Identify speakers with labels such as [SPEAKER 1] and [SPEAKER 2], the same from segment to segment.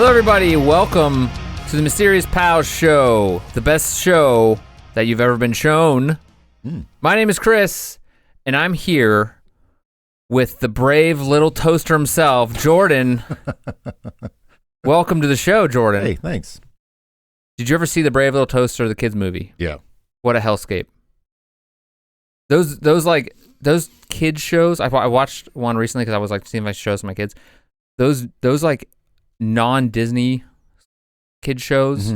[SPEAKER 1] Hello, everybody. Welcome to the Mysterious Pals Show, the best show that you've ever been shown. My name is Chris, and I'm here with the brave little toaster himself, Jordan. Welcome to the show, Jordan.
[SPEAKER 2] Hey, thanks.
[SPEAKER 1] Did you ever see the Brave Little Toaster, the kids movie?
[SPEAKER 2] Yeah.
[SPEAKER 1] What a hellscape. Those kids shows. I watched one recently because I was like seeing my shows with my kids. Those like non-Disney kid shows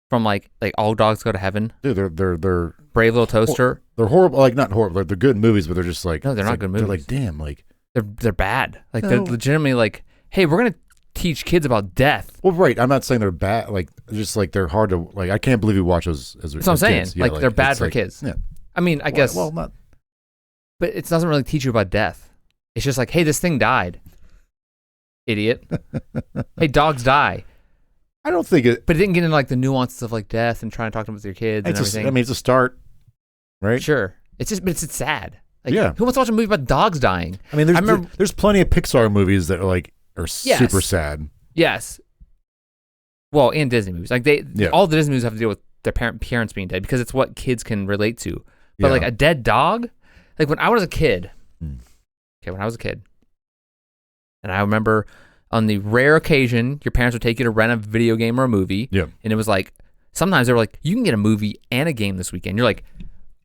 [SPEAKER 1] from like All Dogs Go to Heaven.
[SPEAKER 2] Dude, they're
[SPEAKER 1] Brave Little Toaster.
[SPEAKER 2] They're horrible. Like not horrible. They're good movies, but they're just like
[SPEAKER 1] No, they're not good movies.
[SPEAKER 2] They're like damn, like
[SPEAKER 1] they're bad. Like they're legitimately like, hey, we're gonna teach kids about death.
[SPEAKER 2] Well, right. I'm not saying they're bad. Like just like they're hard to like. I can't believe we watch those as
[SPEAKER 1] That's what I'm saying.
[SPEAKER 2] kids. Yeah,
[SPEAKER 1] like they're bad for
[SPEAKER 2] like,
[SPEAKER 1] kids.
[SPEAKER 2] Yeah.
[SPEAKER 1] I mean, I guess.
[SPEAKER 2] Well, not.
[SPEAKER 1] But it doesn't really teach you about death. It's just like, hey, this thing died. Idiot. Hey, dogs die.
[SPEAKER 2] I don't think it.
[SPEAKER 1] But it didn't get into like the nuances of like death and trying to talk to them with your kids and everything.
[SPEAKER 2] I mean, it's a start, right?
[SPEAKER 1] Sure. It's just, but it's sad. Like,
[SPEAKER 2] yeah.
[SPEAKER 1] Who wants to watch a movie about dogs dying?
[SPEAKER 2] I mean, there's plenty of Pixar movies that are super sad.
[SPEAKER 1] Yes. Well, and Disney movies. Like all the Disney movies have to deal with their parents being dead because it's what kids can relate to. But like a dead dog, like when I was a kid. When I was a kid, and I remember on the rare occasion your parents would take you to rent a video game or a movie. Yeah. And it was like sometimes they were like, you can get a movie and a game this weekend. You're like,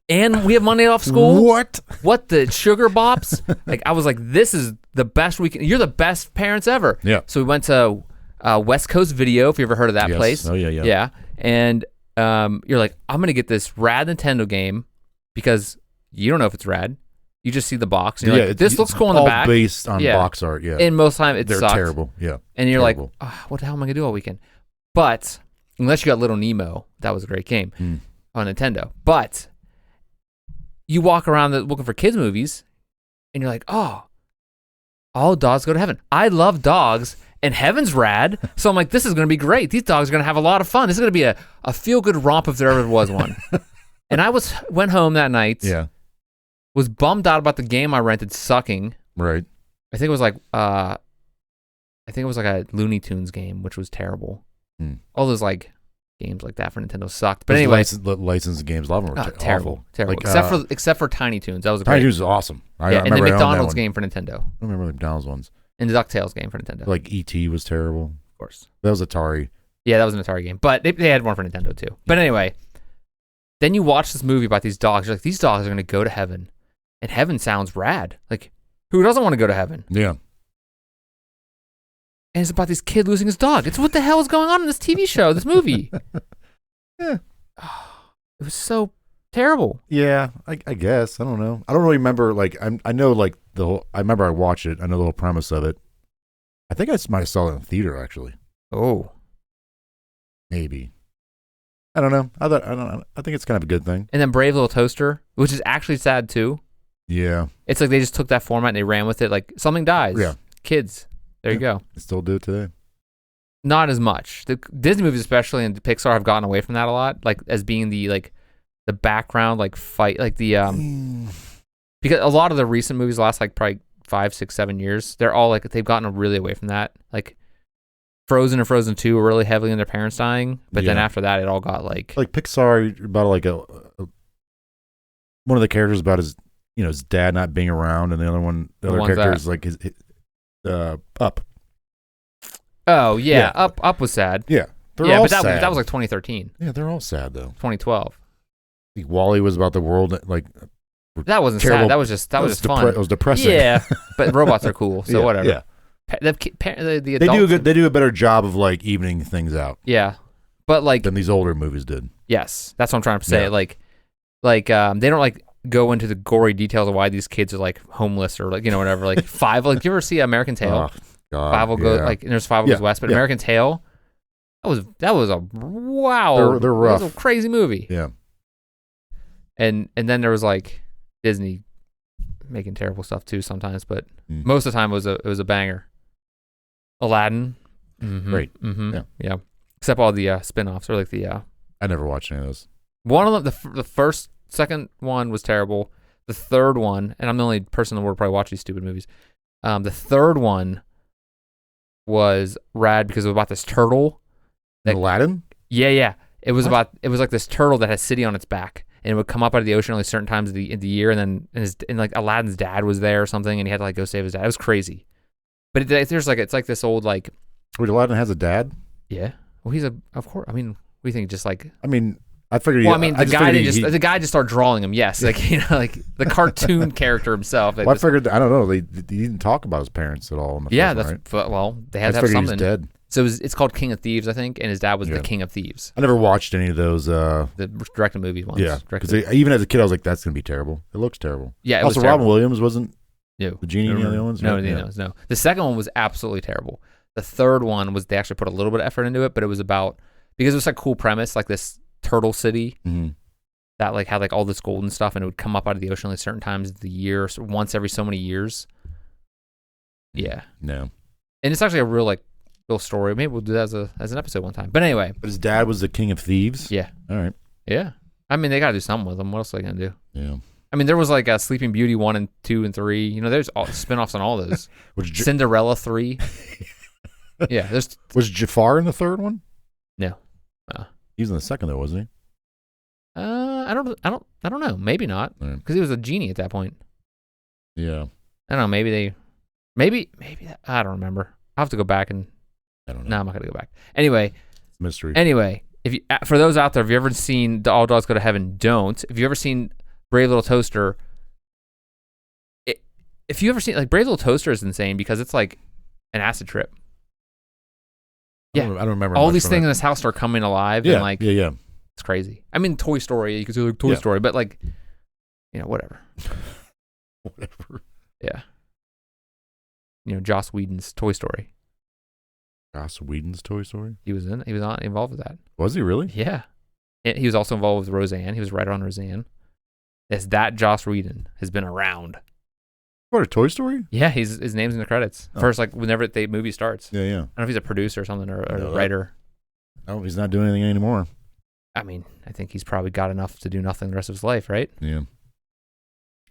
[SPEAKER 1] and we have Monday off school? What the sugar bops? Like I was like, this is the best weekend. You're the best parents ever. Yeah. So we went to West Coast Video, if you ever heard of that place.
[SPEAKER 2] Oh yeah.
[SPEAKER 1] Yeah. And you're like, I'm gonna get this rad Nintendo game because you don't know if it's rad. You just see the box. And you're like, this looks cool on the back.
[SPEAKER 2] All based on box art, yeah.
[SPEAKER 1] And most of the time,
[SPEAKER 2] they're
[SPEAKER 1] sucked.
[SPEAKER 2] terrible, yeah.
[SPEAKER 1] And you're like, what the hell am I going to do all weekend? But, unless you got Little Nemo, that was a great game on Nintendo. But, you walk around looking for kids' movies, and you're like, oh, all dogs go to heaven. I love dogs, and heaven's rad. So I'm like, this is going to be great. These dogs are going to have a lot of fun. This is going to be a feel-good romp if there ever was one. And I went home that night.
[SPEAKER 2] Yeah.
[SPEAKER 1] Was bummed out about the game I rented sucking.
[SPEAKER 2] Right.
[SPEAKER 1] I think it was like a Looney Tunes game, which was terrible. All those like games like that for Nintendo sucked. But anyway,
[SPEAKER 2] licensed games, a lot of them were
[SPEAKER 1] terrible.
[SPEAKER 2] Like,
[SPEAKER 1] except for Tiny Toons, that was
[SPEAKER 2] Tiny Toons is awesome.
[SPEAKER 1] And the McDonald's game for Nintendo.
[SPEAKER 2] I remember the McDonald's ones.
[SPEAKER 1] And the DuckTales game for Nintendo.
[SPEAKER 2] Like E.T. was terrible.
[SPEAKER 1] Of course.
[SPEAKER 2] That was Atari.
[SPEAKER 1] Yeah, that was an Atari game, but they had one for Nintendo too. But anyway, then you watch this movie about these dogs. You're like, these dogs are going to go to heaven. And heaven sounds rad. Like, who doesn't want to go to heaven?
[SPEAKER 2] Yeah.
[SPEAKER 1] And it's about this kid losing his dog. It's what the hell is going on in this TV show, this movie?
[SPEAKER 2] Yeah.
[SPEAKER 1] It was so terrible.
[SPEAKER 2] Yeah, I guess. I don't know. I don't really remember, like, I know, like, I remember I watched it. I know the whole premise of it. I think I might have saw it in the theater, actually.
[SPEAKER 1] Oh.
[SPEAKER 2] Maybe. I don't know. I don't know. I think it's kind of a good thing.
[SPEAKER 1] And then Brave Little Toaster, which is actually sad, too.
[SPEAKER 2] Yeah.
[SPEAKER 1] It's like they just took that format and they ran with it. Like, something dies. Yeah. Kids. There you go.
[SPEAKER 2] They still do it today.
[SPEAKER 1] Not as much. The Disney movies, especially, and Pixar have gotten away from that a lot, like, as being the background, like, fight, like, the, because a lot of the recent movies last, like, probably 5, 6, 7 years, they're all, like, they've gotten really away from that. Like, Frozen and Frozen 2 were really heavily in their parents dying, but then after that, it all got, like
[SPEAKER 2] Pixar, about, like, one of the characters about his dad not being around, and the other character is like his Up.
[SPEAKER 1] Oh yeah. Up was sad.
[SPEAKER 2] Yeah, all
[SPEAKER 1] but
[SPEAKER 2] sad.
[SPEAKER 1] That was like 2013.
[SPEAKER 2] Yeah, they're all sad though.
[SPEAKER 1] 2012.
[SPEAKER 2] Like Wall-E was about the world, like
[SPEAKER 1] that wasn't
[SPEAKER 2] terrible.
[SPEAKER 1] sad. That was just fun.
[SPEAKER 2] It was depressing.
[SPEAKER 1] Yeah, but robots are cool, so whatever.
[SPEAKER 2] Yeah,
[SPEAKER 1] the
[SPEAKER 2] they do a better job of like evening things out.
[SPEAKER 1] Yeah, but like
[SPEAKER 2] than these older movies did.
[SPEAKER 1] Yes, that's what I'm trying to say. Yeah. They don't like go into the gory details of why these kids are like homeless or like whatever. Like Five. Like, do you ever see American Tail?
[SPEAKER 2] Oh, God,
[SPEAKER 1] Five will go like, and there's Five will goes west, but American Tail, that was a wow.
[SPEAKER 2] They're rough.
[SPEAKER 1] It was a crazy movie.
[SPEAKER 2] Yeah.
[SPEAKER 1] And then there was like Disney making terrible stuff too sometimes, but most of the time it was a banger. Aladdin,
[SPEAKER 2] great.
[SPEAKER 1] Yeah. Except all the spin-offs or like the.
[SPEAKER 2] I never watched any of those.
[SPEAKER 1] One of them, the second one was terrible. The third one, and I'm the only person in the world to probably watch these stupid movies. The third one was rad because it was about this turtle.
[SPEAKER 2] Aladdin?
[SPEAKER 1] Yeah. It was like this turtle that had a city on its back, and it would come up out of the ocean only certain times of the year, and then like Aladdin's dad was there or something, and he had to like go save his dad. It was crazy. But it's like this old like.
[SPEAKER 2] Wait, Aladdin has a dad?
[SPEAKER 1] Yeah. Well, he's of course. I mean, we think just like.
[SPEAKER 2] I mean, I figured.
[SPEAKER 1] Well, I mean, the guy just started drawing him. Yes, like like the cartoon character himself.
[SPEAKER 2] Well, I figured. I don't know. He didn't talk about his parents at all. In the first one, right?
[SPEAKER 1] Well, they had to have something.
[SPEAKER 2] He's dead.
[SPEAKER 1] So it's called King of Thieves, I think, and his dad was the King of Thieves.
[SPEAKER 2] I never watched any of those.
[SPEAKER 1] The directed movie ones.
[SPEAKER 2] Yeah, because even as a kid, I was like, "That's gonna be terrible." It looks terrible.
[SPEAKER 1] Yeah.
[SPEAKER 2] Also, Robin Williams wasn't.
[SPEAKER 1] No.
[SPEAKER 2] The genie in the other ones.
[SPEAKER 1] No. The second one was absolutely terrible. The third one was they actually put a little bit of effort into it, but it was about because it was like a cool premise, like this turtle city that like had like all this gold and stuff, and it would come up out of the ocean like certain times of the year, so once every so many years. Yeah.
[SPEAKER 2] No.
[SPEAKER 1] And it's actually a real story. Maybe we'll do that as an episode one time. But anyway.
[SPEAKER 2] But his dad was the king of thieves?
[SPEAKER 1] Yeah.
[SPEAKER 2] All right.
[SPEAKER 1] Yeah. I mean, they got to do something with him. What else are they going to do?
[SPEAKER 2] Yeah.
[SPEAKER 1] I mean, there was like a Sleeping Beauty 1 and 2 and 3. You know, there's spinoffs on all those. Cinderella 3. Yeah.
[SPEAKER 2] Was Jafar in the third one?
[SPEAKER 1] No.
[SPEAKER 2] He was in the second though, wasn't he?
[SPEAKER 1] I don't know. Maybe not. Because he was a genie at that point.
[SPEAKER 2] Yeah.
[SPEAKER 1] I don't know. Maybe I don't remember. I'll have to go back and.
[SPEAKER 2] I don't know.
[SPEAKER 1] No, I'm not gonna go back. Anyway.
[SPEAKER 2] It's a mystery.
[SPEAKER 1] Anyway, for those out there, have you ever seen All Dogs Go to Heaven? Don't. If you ever seen Brave Little Toaster, if you ever seen like Brave Little Toaster is insane because it's like an acid trip. Yeah,
[SPEAKER 2] I don't remember.
[SPEAKER 1] All these things in this house start coming alive.
[SPEAKER 2] Yeah,
[SPEAKER 1] and like
[SPEAKER 2] yeah.
[SPEAKER 1] It's crazy. I mean, Toy Story. You could say like Toy Story, but like, whatever.
[SPEAKER 2] Whatever.
[SPEAKER 1] Yeah. Joss Whedon's Toy Story.
[SPEAKER 2] Joss Whedon's Toy Story.
[SPEAKER 1] He was involved with that.
[SPEAKER 2] Was he really?
[SPEAKER 1] Yeah. And he was also involved with Roseanne. He was a writer on Roseanne. That Joss Whedon has been around.
[SPEAKER 2] What, a Toy Story?
[SPEAKER 1] Yeah, his name's in the credits. First, like whenever the movie starts.
[SPEAKER 2] Yeah.
[SPEAKER 1] I don't know if he's a producer or something or a writer.
[SPEAKER 2] No, he's not doing anything anymore.
[SPEAKER 1] I mean, I think he's probably got enough to do nothing the rest of his life, right?
[SPEAKER 2] Yeah.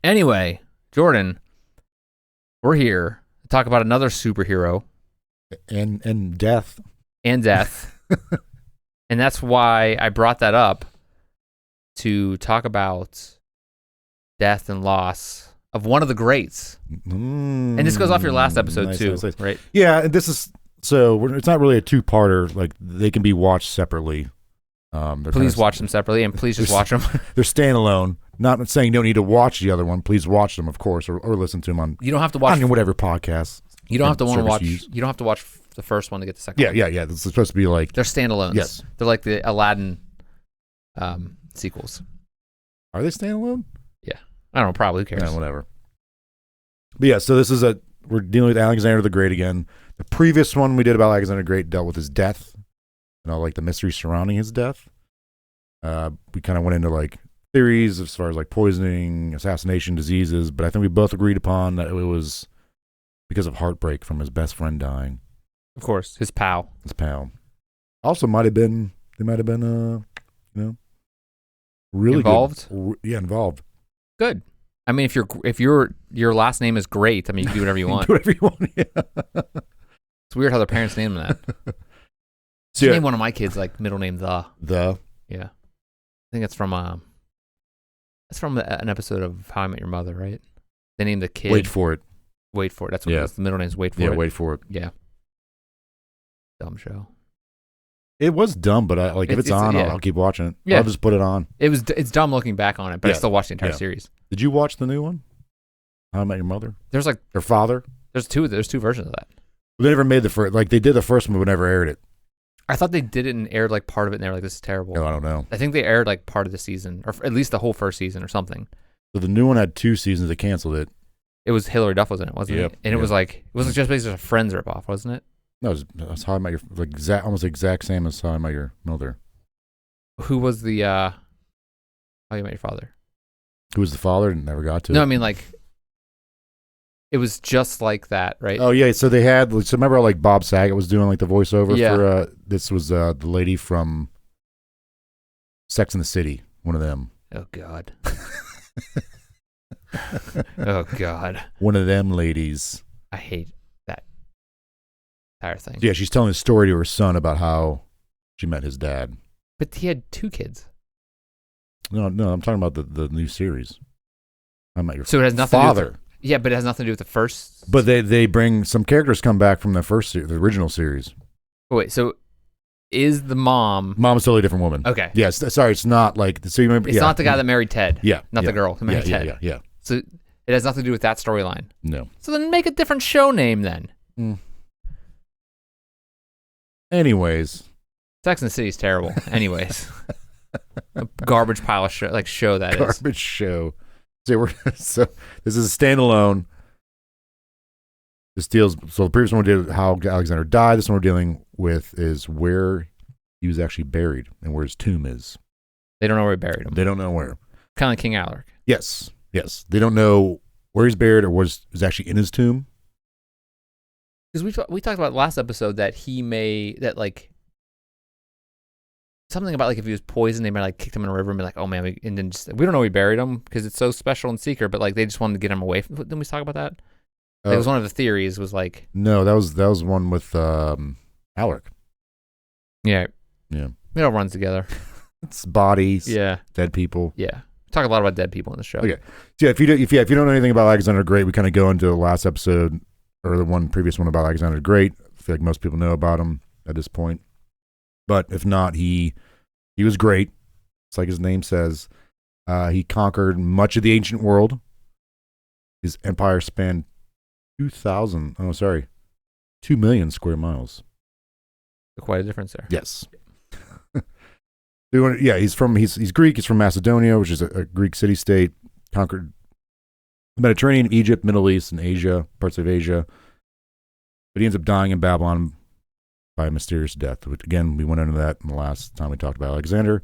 [SPEAKER 1] Anyway, Jordan, we're here to talk about another superhero.
[SPEAKER 2] And death.
[SPEAKER 1] And death. And that's why I brought that up to talk about death and loss of one of the greats. And this goes off your last episode too, right?
[SPEAKER 2] Yeah, and this is it's not really a two-parter. Like they can be watched separately.
[SPEAKER 1] Please watch them separately, and please just watch them.
[SPEAKER 2] They're standalone. Not saying you don't need to watch the other one. Please watch them, of course, or listen to them on.
[SPEAKER 1] You don't have to watch
[SPEAKER 2] whatever podcast.
[SPEAKER 1] You don't have to want to watch. You don't have to watch the first one to get the second.
[SPEAKER 2] Yeah. It's supposed to be like
[SPEAKER 1] they're standalones.
[SPEAKER 2] Yes,
[SPEAKER 1] they're like the Aladdin sequels.
[SPEAKER 2] Are they standalone?
[SPEAKER 1] Yeah, I don't know. Probably. Who cares?
[SPEAKER 2] Yeah, whatever. But yeah, so we're dealing with Alexander the Great again. The previous one we did about Alexander the Great dealt with his death. Like the mystery surrounding his death. We kind of went into like theories as far as like poisoning, assassination, diseases, but I think we both agreed upon that it was because of heartbreak from his best friend dying.
[SPEAKER 1] Of course, his pal.
[SPEAKER 2] Also, they might have been, really
[SPEAKER 1] involved.
[SPEAKER 2] Good. Yeah, involved.
[SPEAKER 1] Good. I mean, if your last name is Great, I mean, you can do whatever you want.
[SPEAKER 2] Do whatever you want. Yeah.
[SPEAKER 1] It's weird how their parents name them that. So name one of my kids like middle name The. Yeah. I think it's from an episode of How I Met Your Mother, right? They named the kid.
[SPEAKER 2] Wait for it.
[SPEAKER 1] That's what it is. The middle name's Wait for it.
[SPEAKER 2] Yeah, Wait for it.
[SPEAKER 1] Yeah. Dumb show.
[SPEAKER 2] It was dumb, but if it's on, I'll keep watching it. Yeah. I'll just put it on.
[SPEAKER 1] It's dumb looking back on it, but I still watched the entire series.
[SPEAKER 2] Did you watch the new one? How I Met Your Mother?
[SPEAKER 1] There's like
[SPEAKER 2] her father.
[SPEAKER 1] There's two versions of that.
[SPEAKER 2] They never made the first. Like they did the first one, but never aired it.
[SPEAKER 1] I thought they did it and aired like part of it, and they were like, "This is terrible."
[SPEAKER 2] No, I don't know.
[SPEAKER 1] I think they aired like part of the season, or at least the whole first season, or something.
[SPEAKER 2] So the new one had 2 seasons. They canceled it.
[SPEAKER 1] It was Hilary Duff was in it, wasn't it? And it was just basically a Friends ripoff, wasn't it?
[SPEAKER 2] No, it was How I Met Your almost exact same as How I Met Your Mother.
[SPEAKER 1] Who was the How You Met Your Father?
[SPEAKER 2] Who was the father? Never got to.
[SPEAKER 1] No, I mean like. It was just like that, right?
[SPEAKER 2] Oh yeah, so they had. So remember, how, like Bob Saget was doing like the voiceover for. This was the lady from Sex and the City, one of them.
[SPEAKER 1] Oh God. Oh God.
[SPEAKER 2] One of them ladies.
[SPEAKER 1] I hate that. entire thing.
[SPEAKER 2] Yeah, she's telling a story to her son about how she met his dad.
[SPEAKER 1] But he had 2 kids.
[SPEAKER 2] No, I'm talking about the new series. I met your
[SPEAKER 1] so it has nothing
[SPEAKER 2] father.
[SPEAKER 1] To do with yeah, but it has nothing to do with the first.
[SPEAKER 2] But they bring some characters come back from the original series.
[SPEAKER 1] Wait, so is the mom?
[SPEAKER 2] Mom's totally a different woman.
[SPEAKER 1] Okay.
[SPEAKER 2] Yes, sorry, it's not like so you remember.
[SPEAKER 1] It's not the guy that married Ted.
[SPEAKER 2] Yeah,
[SPEAKER 1] not the girl who married Ted.
[SPEAKER 2] Yeah.
[SPEAKER 1] So it has nothing to do with that storyline.
[SPEAKER 2] No.
[SPEAKER 1] So then make a different show name then.
[SPEAKER 2] Anyways,
[SPEAKER 1] Sex and the City is terrible. Anyways, a garbage pile of show that is.
[SPEAKER 2] Garbage show. So this is a standalone. This deals. So the previous one we did how Alexander died. This one we're dealing with is where he was actually buried and where his tomb is.
[SPEAKER 1] They don't know where he buried him.
[SPEAKER 2] They don't know where.
[SPEAKER 1] Kind of like King Alaric.
[SPEAKER 2] Yes. They don't know where he's buried or was actually in his tomb.
[SPEAKER 1] Because we talked about last episode that something about like if he was poisoned, they might like kicked him in a river and be like, oh man, and then we don't know we buried him because it's so special and secret, but like they just wanted to get him away. Didn't we talk about that? It was one of the theories was like
[SPEAKER 2] no, that was one with Alaric.
[SPEAKER 1] Yeah.
[SPEAKER 2] It
[SPEAKER 1] all runs together.
[SPEAKER 2] It's bodies.
[SPEAKER 1] Yeah.
[SPEAKER 2] Dead people.
[SPEAKER 1] Yeah. We talk a lot about dead people in the show.
[SPEAKER 2] Okay. So yeah, if you don't know anything about Alexander the Great, we kind of go into the last episode or the previous one about Alexander the Great. I feel like most people know about him at this point. But if not, he was great. It's like his name says. He conquered much of the ancient world. His empire spanned 2 million square miles.
[SPEAKER 1] Quite a difference there.
[SPEAKER 2] Yes. He's Greek. He's from Macedonia, which is a Greek city-state. Conquered the Mediterranean, Egypt, Middle East, and Asia, parts of Asia. But he ends up dying in Babylon by a mysterious death. Which, again, we went into that in the last time we talked about Alexander.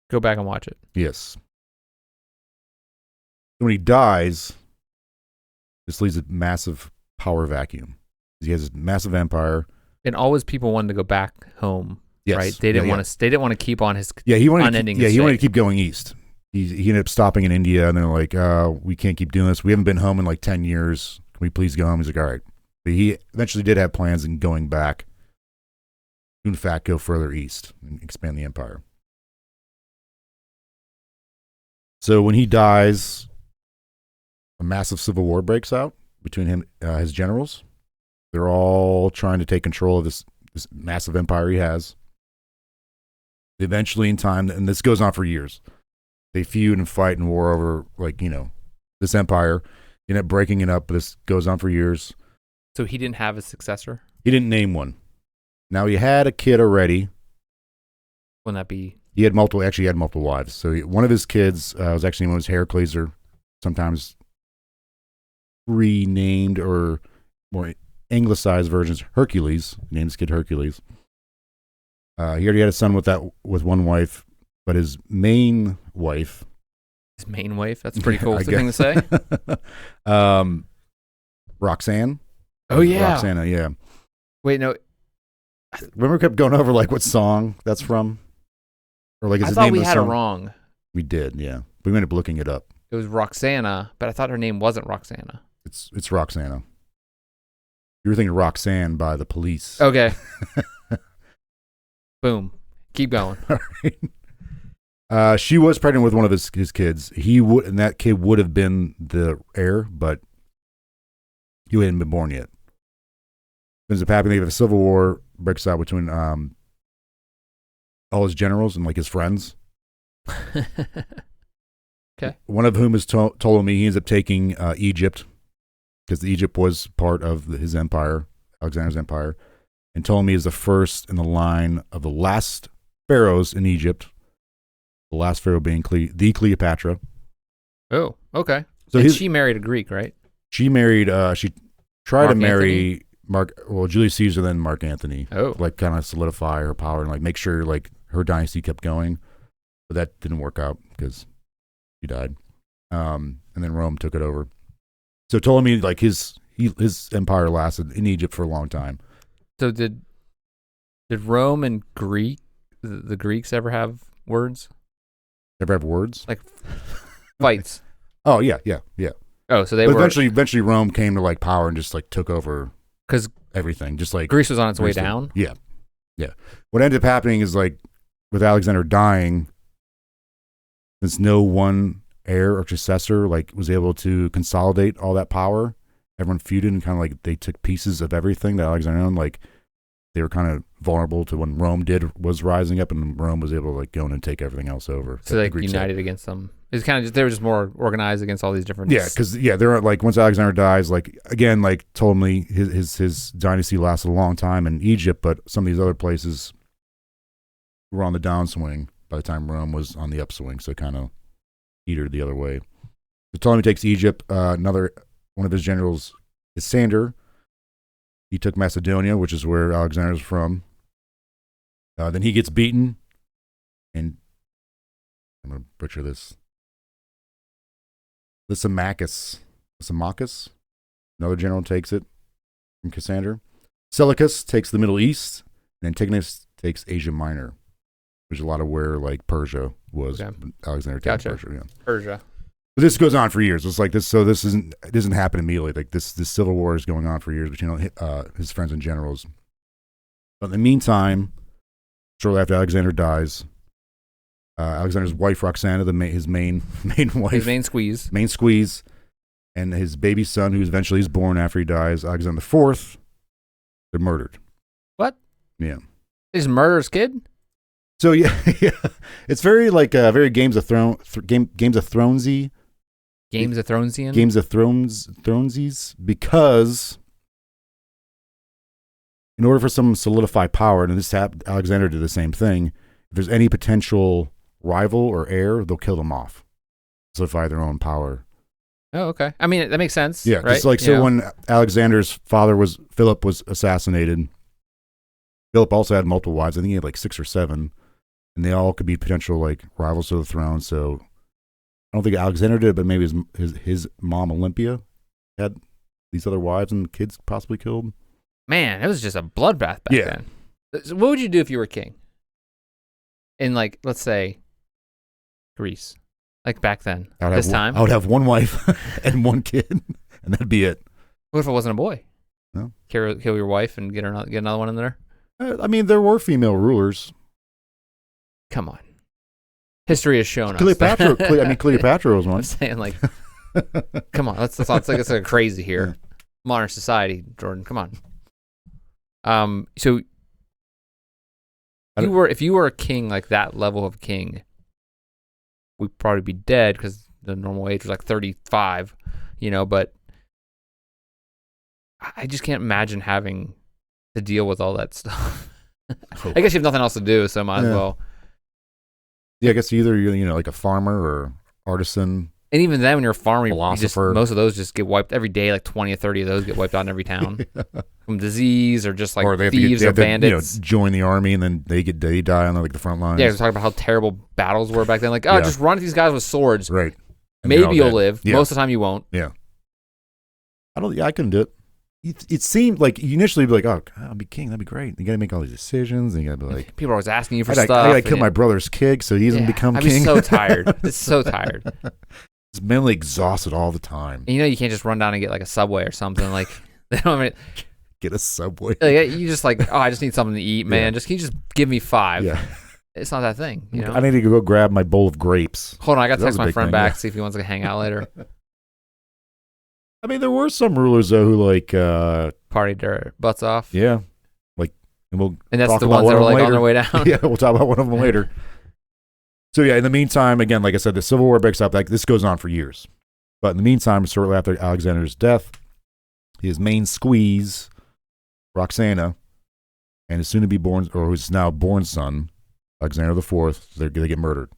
[SPEAKER 1] Go back and watch it.
[SPEAKER 2] Yes. When he dies, this leaves a massive power vacuum. He has this massive empire.
[SPEAKER 1] And always people wanted to go back home.
[SPEAKER 2] Yes.
[SPEAKER 1] Right? They didn't want to. They didn't want to keep on his.
[SPEAKER 2] He wanted
[SPEAKER 1] unending.
[SPEAKER 2] He wanted to keep going east. He ended up stopping in India, and they're like, "We can't keep doing this. We haven't been home in like 10 years. Can we please go home?" He's like, "All right." But he eventually did have plans in going back. To, in fact, go further east and expand the empire. So when he dies, a massive civil war breaks out between him, his generals. They're all trying to take control of this massive empire he has. Eventually, in time, and this goes on for years, they feud and fight and war over, this empire. End up breaking it up, but this goes on for years.
[SPEAKER 1] So he didn't have a successor?
[SPEAKER 2] He didn't name one. Now, he had a kid already.
[SPEAKER 1] Wouldn't that be?
[SPEAKER 2] He had multiple wives. So one of his kids was actually known as Heracles, or sometimes renamed or more anglicized versions, Hercules. He named his kid Hercules. He already had a son with one wife, but his main wife.
[SPEAKER 1] His main wife? That's a pretty cool thing to say.
[SPEAKER 2] Roxanne.
[SPEAKER 1] Oh, yeah.
[SPEAKER 2] Roxana, yeah.
[SPEAKER 1] Wait, no.
[SPEAKER 2] Remember we kept going over like what song that's from? Or like is
[SPEAKER 1] I
[SPEAKER 2] his
[SPEAKER 1] thought
[SPEAKER 2] name
[SPEAKER 1] we
[SPEAKER 2] of the
[SPEAKER 1] had it
[SPEAKER 2] song?
[SPEAKER 1] wrong.
[SPEAKER 2] We did, yeah. We ended up looking it up.
[SPEAKER 1] It was Roxana, but I thought her name wasn't Roxana.
[SPEAKER 2] It's Roxana. You were thinking Roxanne by the Police.
[SPEAKER 1] Okay. Boom. Keep going.
[SPEAKER 2] All right. She was pregnant with one of his kids. And that kid would have been the heir, but he hadn't been born yet. Ends up happening. They have a civil war breaks out between all his generals and like his friends.
[SPEAKER 1] Okay.
[SPEAKER 2] One of whom is Ptolemy. He ends up taking Egypt because Egypt was part of his empire, Alexander's empire. And Ptolemy is the first in the line of the last pharaohs in Egypt. The last pharaoh being the Cleopatra.
[SPEAKER 1] Oh, okay.
[SPEAKER 2] So
[SPEAKER 1] she married a Greek, right?
[SPEAKER 2] She married. She tried to marry
[SPEAKER 1] Anthony?
[SPEAKER 2] Julius Caesar, then Mark Antony.
[SPEAKER 1] Oh,
[SPEAKER 2] like kind of solidify her power and like make sure like her dynasty kept going. But that didn't work out because she died. And then Rome took it over. So Ptolemy, like his empire lasted in Egypt for a long time.
[SPEAKER 1] So did Rome and the Greeks ever have words?
[SPEAKER 2] Ever have words?
[SPEAKER 1] Like fights.
[SPEAKER 2] Oh yeah.
[SPEAKER 1] Oh, so they
[SPEAKER 2] but
[SPEAKER 1] were
[SPEAKER 2] eventually Rome came to like power and just like took over
[SPEAKER 1] Because
[SPEAKER 2] everything, just like
[SPEAKER 1] Greece was on its way down.
[SPEAKER 2] Yeah. What ended up happening is like with Alexander dying, since no one heir or successor like was able to consolidate all that power, everyone feuded and kind of like they took pieces of everything that Alexander owned. Like they were kind of vulnerable to when Rome was rising up, and Rome was able to like go in and take everything else over.
[SPEAKER 1] So they united against them. It's kind of just, they were just more organized against all these different.
[SPEAKER 2] Yeah, because they're like once Alexander dies, like again, like Ptolemy, his dynasty lasted a long time in Egypt, but some of these other places were on the downswing by the time Rome was on the upswing. So kind of heated the other way. So Ptolemy takes Egypt. Another one of his generals is Sander. He took Macedonia, which is where Alexander's from. Then he gets beaten, and I'm going to butcher this. Lysimachus, another general, takes it from Cassander. Seleucus takes the Middle East, and Antigonus takes Asia Minor, which is a lot of where like Persia was. Okay. Alexander took Persia. Yeah.
[SPEAKER 1] Persia.
[SPEAKER 2] But this goes on for years. It's like this. So it doesn't happen immediately. Like this civil war is going on for years between his friends and generals. But in the meantime, shortly after Alexander dies, Alexander's wife Roxana, his main wife,
[SPEAKER 1] his main squeeze, and his baby son, who eventually is born after he dies, Alexander IV, they're murdered. What?
[SPEAKER 2] Yeah.
[SPEAKER 1] He just murder his kid?
[SPEAKER 2] So yeah, it's very like very Games of Thronesy.
[SPEAKER 1] Games of Thronesian?
[SPEAKER 2] Games of Thronesies, because in order for someone to solidify power, and Alexander did the same thing, if there's any potential rival or heir, they'll kill them off, solidify their own power.
[SPEAKER 1] Oh, okay. I mean, that makes sense.
[SPEAKER 2] Yeah,
[SPEAKER 1] right?
[SPEAKER 2] It's like so when Alexander's father Philip was assassinated, Philip also had multiple wives. I think he had like 6 or 7, and they all could be potential like rivals to the throne. So I don't think Alexander did, but maybe his mom Olympia had these other wives and kids possibly killed.
[SPEAKER 1] Man, it was just a bloodbath back then. So what would you do if you were king? In like, let's say, Greece, like back then, I would
[SPEAKER 2] have one wife and one kid, and that'd be it.
[SPEAKER 1] What if it wasn't a boy?
[SPEAKER 2] No,
[SPEAKER 1] kill your wife and get another one in there.
[SPEAKER 2] I mean, there were female rulers.
[SPEAKER 1] Come on, history has shown us.
[SPEAKER 2] Cleopatra was one.
[SPEAKER 1] I'm saying, like, come on, let's like crazy here. Yeah. Modern society, Jordan. Come on. So if you were a king, like that level of king, we'd probably be dead because the normal age was like 35, but I just can't imagine having to deal with all that stuff. I guess you have nothing else to do, so might as well.
[SPEAKER 2] Yeah, I guess either you're like a farmer or artisan.
[SPEAKER 1] And even then, when you're a farmer,
[SPEAKER 2] philosopher,
[SPEAKER 1] most of those just get wiped every day. Like 20 or 30 of those get wiped out in every town from disease or just like thieves or bandits.
[SPEAKER 2] Join the army and then they die on like the front lines.
[SPEAKER 1] Yeah, we're talking about how terrible battles were back then. Like, just run at these guys with swords.
[SPEAKER 2] Right.
[SPEAKER 1] And maybe you'll live. Yeah. Most of the time, you won't.
[SPEAKER 2] Yeah. I couldn't do it. It seemed like you initially be like, oh, God, I'll be king. That'd be great. You got to make all these decisions. And you got to be like,
[SPEAKER 1] people are always asking you for stuff.
[SPEAKER 2] I got to kill my brother's kid so he doesn't become king.
[SPEAKER 1] I'd be so tired. It's so tired.
[SPEAKER 2] It's mentally exhausted all the time.
[SPEAKER 1] And you can't just run down and get like a Subway or something. Like, they don't
[SPEAKER 2] get a Subway.
[SPEAKER 1] Like, you just like, I just need something to eat, man. Can you just give me 5?
[SPEAKER 2] Yeah.
[SPEAKER 1] It's not that thing,
[SPEAKER 2] I need to go grab my bowl of grapes.
[SPEAKER 1] Hold on, I got to text my friend back, see if he wants to hang out later.
[SPEAKER 2] I mean, there were some rulers though who like
[SPEAKER 1] partied their butts off.
[SPEAKER 2] Yeah, and
[SPEAKER 1] that's the ones that were like on their way down.
[SPEAKER 2] Yeah, we'll talk about one of them later. So yeah, in the meantime, again, like I said, the Civil War breaks up. Like this goes on for years, but in the meantime, shortly after Alexander's death, his main squeeze, Roxana, and his soon-to-be born, or his now born son, Alexander IV, they get murdered.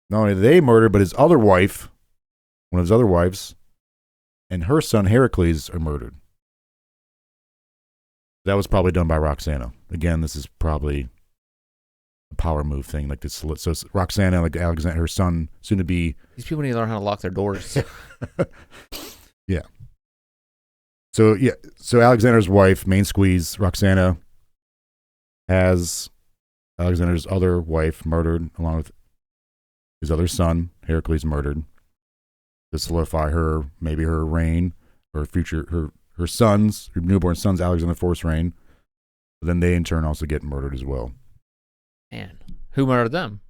[SPEAKER 2] Not only they murdered, but his other wife, one of his other wives, and her son Heracles are murdered. That was probably done by Roxana. Again, this is probably a power move thing, like this. So Roxana, like Alexander, her son, soon to be.
[SPEAKER 1] These people need to learn how to lock their doors.
[SPEAKER 2] Yeah. So Alexander's wife, main squeeze, Roxana, has Alexander's other wife murdered, along with his other son, Heracles, murdered, to solidify maybe her reign, or future, her her sons, her newborn sons, Alexander IV reign. But then they in turn also get murdered as well.
[SPEAKER 1] Man, who murdered them?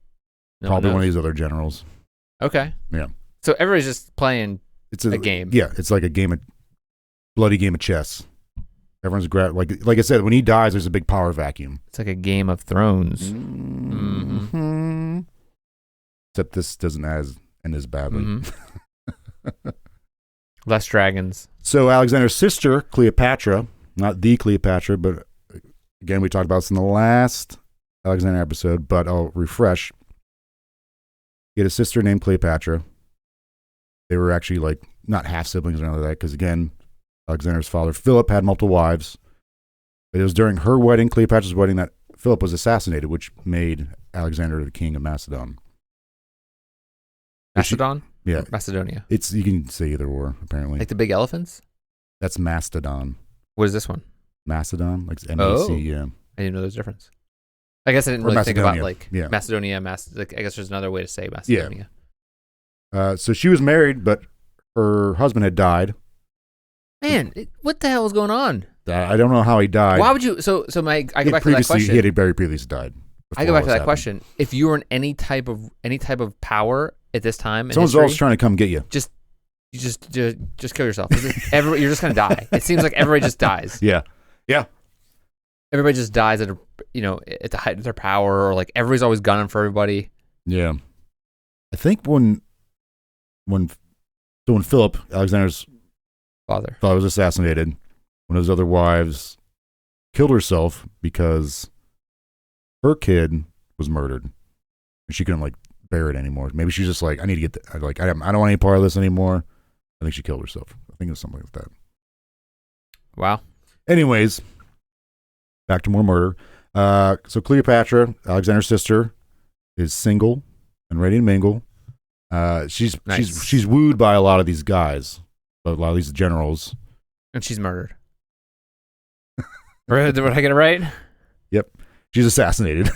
[SPEAKER 2] Probably one of these other generals.
[SPEAKER 1] Okay.
[SPEAKER 2] Yeah.
[SPEAKER 1] So everybody's just playing a game.
[SPEAKER 2] Yeah, it's like a bloody game of chess. Everyone's like I said, when he dies, there's a big power vacuum.
[SPEAKER 1] It's like a Game of Thrones.
[SPEAKER 2] Mm-hmm. Except this doesn't end as badly.
[SPEAKER 1] Mm-hmm. Less dragons.
[SPEAKER 2] So Alexander's sister, Cleopatra, not the Cleopatra, but again, we talked about this in the last Alexander episode, but I'll refresh. He had a sister named Cleopatra. They were actually like not half siblings or anything like that, because again, Alexander's father, Philip, had multiple wives. But it was during her wedding, Cleopatra's wedding, that Philip was assassinated, which made Alexander the king of Macedon.
[SPEAKER 1] Macedon?
[SPEAKER 2] Yeah.
[SPEAKER 1] Macedonia.
[SPEAKER 2] You can say either or, apparently.
[SPEAKER 1] Like the big elephants?
[SPEAKER 2] That's Mastodon.
[SPEAKER 1] What is this one?
[SPEAKER 2] Macedon? Like M-A-C, yeah.
[SPEAKER 1] I didn't know there's a difference. I guess I didn't really think about Macedonia. I guess there's another way to say Macedonia.
[SPEAKER 2] Yeah. So she was married, but her husband had died.
[SPEAKER 1] Man, what the hell was going on?
[SPEAKER 2] I don't know how he died.
[SPEAKER 1] Why would you? I go back to that question.
[SPEAKER 2] He had very previously died.
[SPEAKER 1] I go back to that question. If you were in any type of power at this time,
[SPEAKER 2] someone's always trying to come get you.
[SPEAKER 1] Just kill yourself. You're just gonna die. It seems like everybody just dies.
[SPEAKER 2] Yeah.
[SPEAKER 1] Everybody just dies at the height of their power, or like everybody's always gunning for everybody.
[SPEAKER 2] Yeah. I think when Philip, Alexander's
[SPEAKER 1] father
[SPEAKER 2] was assassinated, one of his other wives killed herself because her kid was murdered, and she couldn't bear it anymore. Maybe she's just like, I need to get I don't want any part of this anymore. I think she killed herself. I think it was something like that.
[SPEAKER 1] Wow.
[SPEAKER 2] Anyways, back to more murder. So Cleopatra, Alexander's sister, is single and ready to mingle. She's wooed by a lot of these guys, a lot of these generals,
[SPEAKER 1] and she's murdered. Did I get it right?
[SPEAKER 2] Yep, she's assassinated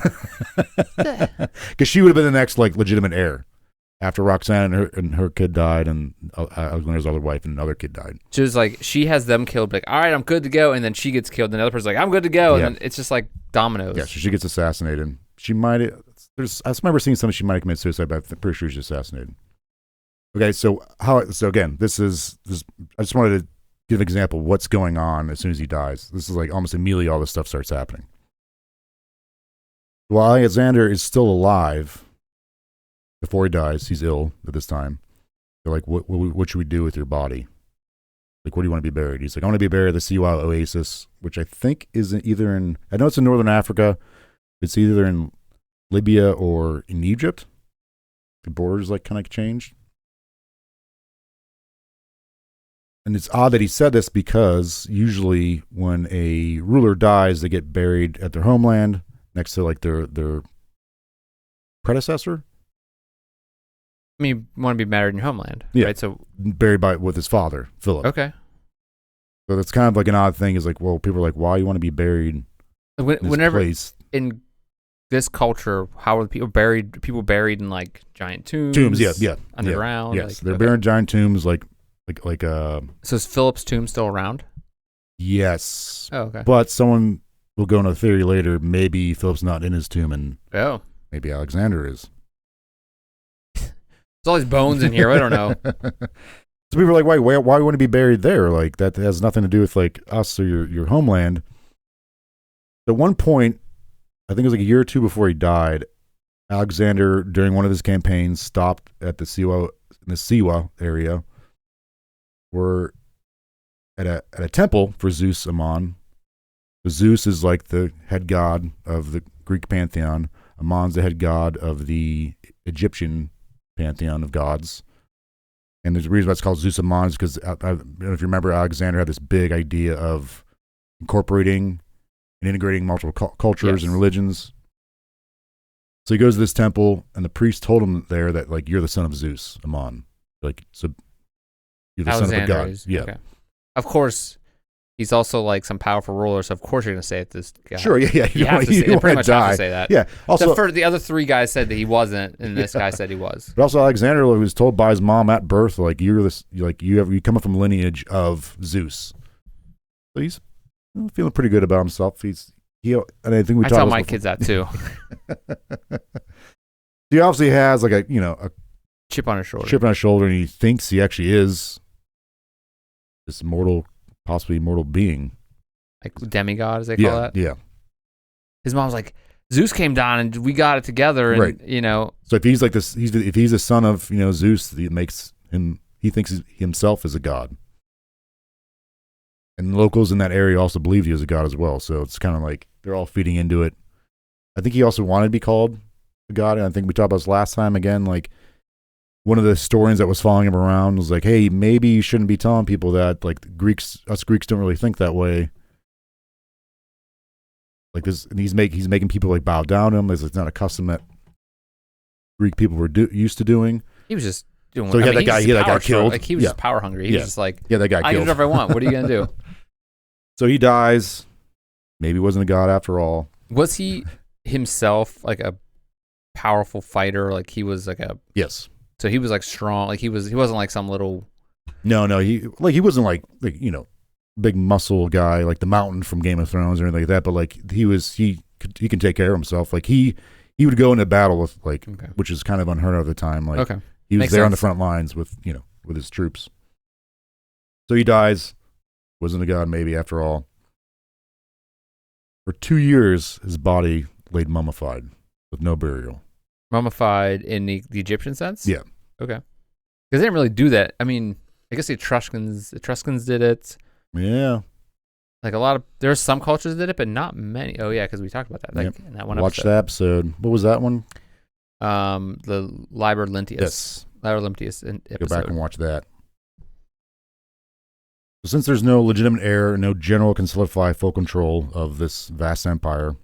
[SPEAKER 2] because she would have been the next legitimate heir after Roxanne and her kid died, and Alexander's other wife and another kid died.
[SPEAKER 1] She was like, she has them killed, like, all right, I'm good to go, and then she gets killed, and the other person's like, I'm good to go, and then it's just like dominoes.
[SPEAKER 2] Yeah, so she gets assassinated. She might. I remember seeing something. She might have committed suicide, but I'm pretty sure she's assassinated. Okay, so again, this is. I just wanted to give an example of what's going on as soon as he dies. This is like almost immediately all this stuff starts happening. While Alexander is still alive, before he dies, he's ill at this time. They're like, what should we do with your body? Like, where do you want to be buried? He's like, I want to be buried at the Siwa Oasis, which I think is either in, I know it's in northern Africa. It's either in Libya or in Egypt. The borders kind of changed. And it's odd that he said this because usually when a ruler dies, they get buried at their homeland next to their predecessor.
[SPEAKER 1] I mean, you want to be buried in your homeland, right? So
[SPEAKER 2] buried with his father, Philip.
[SPEAKER 1] Okay.
[SPEAKER 2] So that's kind of an odd thing. Is well, people are like, why you want to be buried in this place?
[SPEAKER 1] In this culture, how are people buried? People buried in giant tombs.
[SPEAKER 2] Yeah,
[SPEAKER 1] underground.
[SPEAKER 2] Yes, they're buried in giant tombs, So
[SPEAKER 1] is Philip's tomb still around?
[SPEAKER 2] Yes.
[SPEAKER 1] Oh, okay.
[SPEAKER 2] But someone will go into a theory later. Maybe Philip's not in his tomb, and maybe Alexander is.
[SPEAKER 1] There's all these bones in here. I don't know.
[SPEAKER 2] So people are like, why wouldn't he be buried there? That has nothing to do with us or your homeland. At one point, I think it was a year or two before he died, Alexander, during one of his campaigns, stopped at the Siwa area. We're at a temple for Zeus Ammon. Zeus is the head god of the Greek pantheon. Ammon's the head god of the Egyptian pantheon of gods. And there's a reason why it's called Zeus Ammon, is because I don't know if you remember, Alexander had this big idea of incorporating and integrating multiple cultures and religions. So he goes to this temple, and the priest told him there that you're the son of Zeus Ammon. So you're the son of a god. Yeah. Okay.
[SPEAKER 1] Of course, he's also some powerful ruler, so of course you're going to say it this guy.
[SPEAKER 2] Sure, yeah.
[SPEAKER 1] You pretty much have to say that.
[SPEAKER 2] Yeah. Also,
[SPEAKER 1] the other three guys said that he wasn't, and this guy said he was.
[SPEAKER 2] But also, Alexander was told by his mom at birth, you come from lineage of Zeus. So he's feeling pretty good about himself. And I think we
[SPEAKER 1] I
[SPEAKER 2] talked
[SPEAKER 1] tell
[SPEAKER 2] about
[SPEAKER 1] my
[SPEAKER 2] this
[SPEAKER 1] kids that too.
[SPEAKER 2] He obviously has like a
[SPEAKER 1] Chip on his shoulder.
[SPEAKER 2] chip on his shoulder, and he thinks he actually is this possibly mortal being.
[SPEAKER 1] Like demigod, as they call that.
[SPEAKER 2] Yeah.
[SPEAKER 1] His mom's like, Zeus came down and we got it together, and
[SPEAKER 2] right. So if he's like this, if he's a son of Zeus, it makes him. He thinks himself is a god, and locals in that area also believe he is a god as well. So it's kind of like they're all feeding into it. I think he also wanted to be called a god, and I think we talked about this last time. Again, like one of the historians that was following him around was like, "Hey, maybe you shouldn't be telling people that. Like us Greeks don't really think that way." Like this, and he's making people like bow down to him. It's not a custom that Greek people were used to doing.
[SPEAKER 1] He was just doing.
[SPEAKER 2] So he had that guy killed.
[SPEAKER 1] Like he was just power hungry. He was just like,
[SPEAKER 2] that guy
[SPEAKER 1] I
[SPEAKER 2] killed.
[SPEAKER 1] can do whatever I want. What are you gonna do?
[SPEAKER 2] So he dies. Maybe he wasn't a god after all.
[SPEAKER 1] Was he himself like a powerful fighter? Like he was like a
[SPEAKER 2] yes.
[SPEAKER 1] So he was like strong. Like he wasn't like some little.
[SPEAKER 2] No. He wasn't like big muscle guy like the Mountain from Game of Thrones or anything like that. But like he can take care of himself. Like he would go into battle with which is kind of unheard of at the time. Like he was Makes there sense. On the front lines with with his troops. So he dies. Wasn't a god maybe after all. For 2 years, his body laid mummified with no burial.
[SPEAKER 1] Mummified in the Egyptian sense?
[SPEAKER 2] Yeah.
[SPEAKER 1] Okay. Because they didn't really do that. I mean, I guess the Etruscans did it.
[SPEAKER 2] Yeah.
[SPEAKER 1] Like there's some cultures that did it, but not many. Oh yeah, because we talked about that. Like in that one
[SPEAKER 2] Watch that episode. What was that one?
[SPEAKER 1] The Liber Lentius.
[SPEAKER 2] Yes.
[SPEAKER 1] Liber Lentius episode.
[SPEAKER 2] Go back and watch that. So since there's no legitimate heir, no general can solidify full control of this vast empire,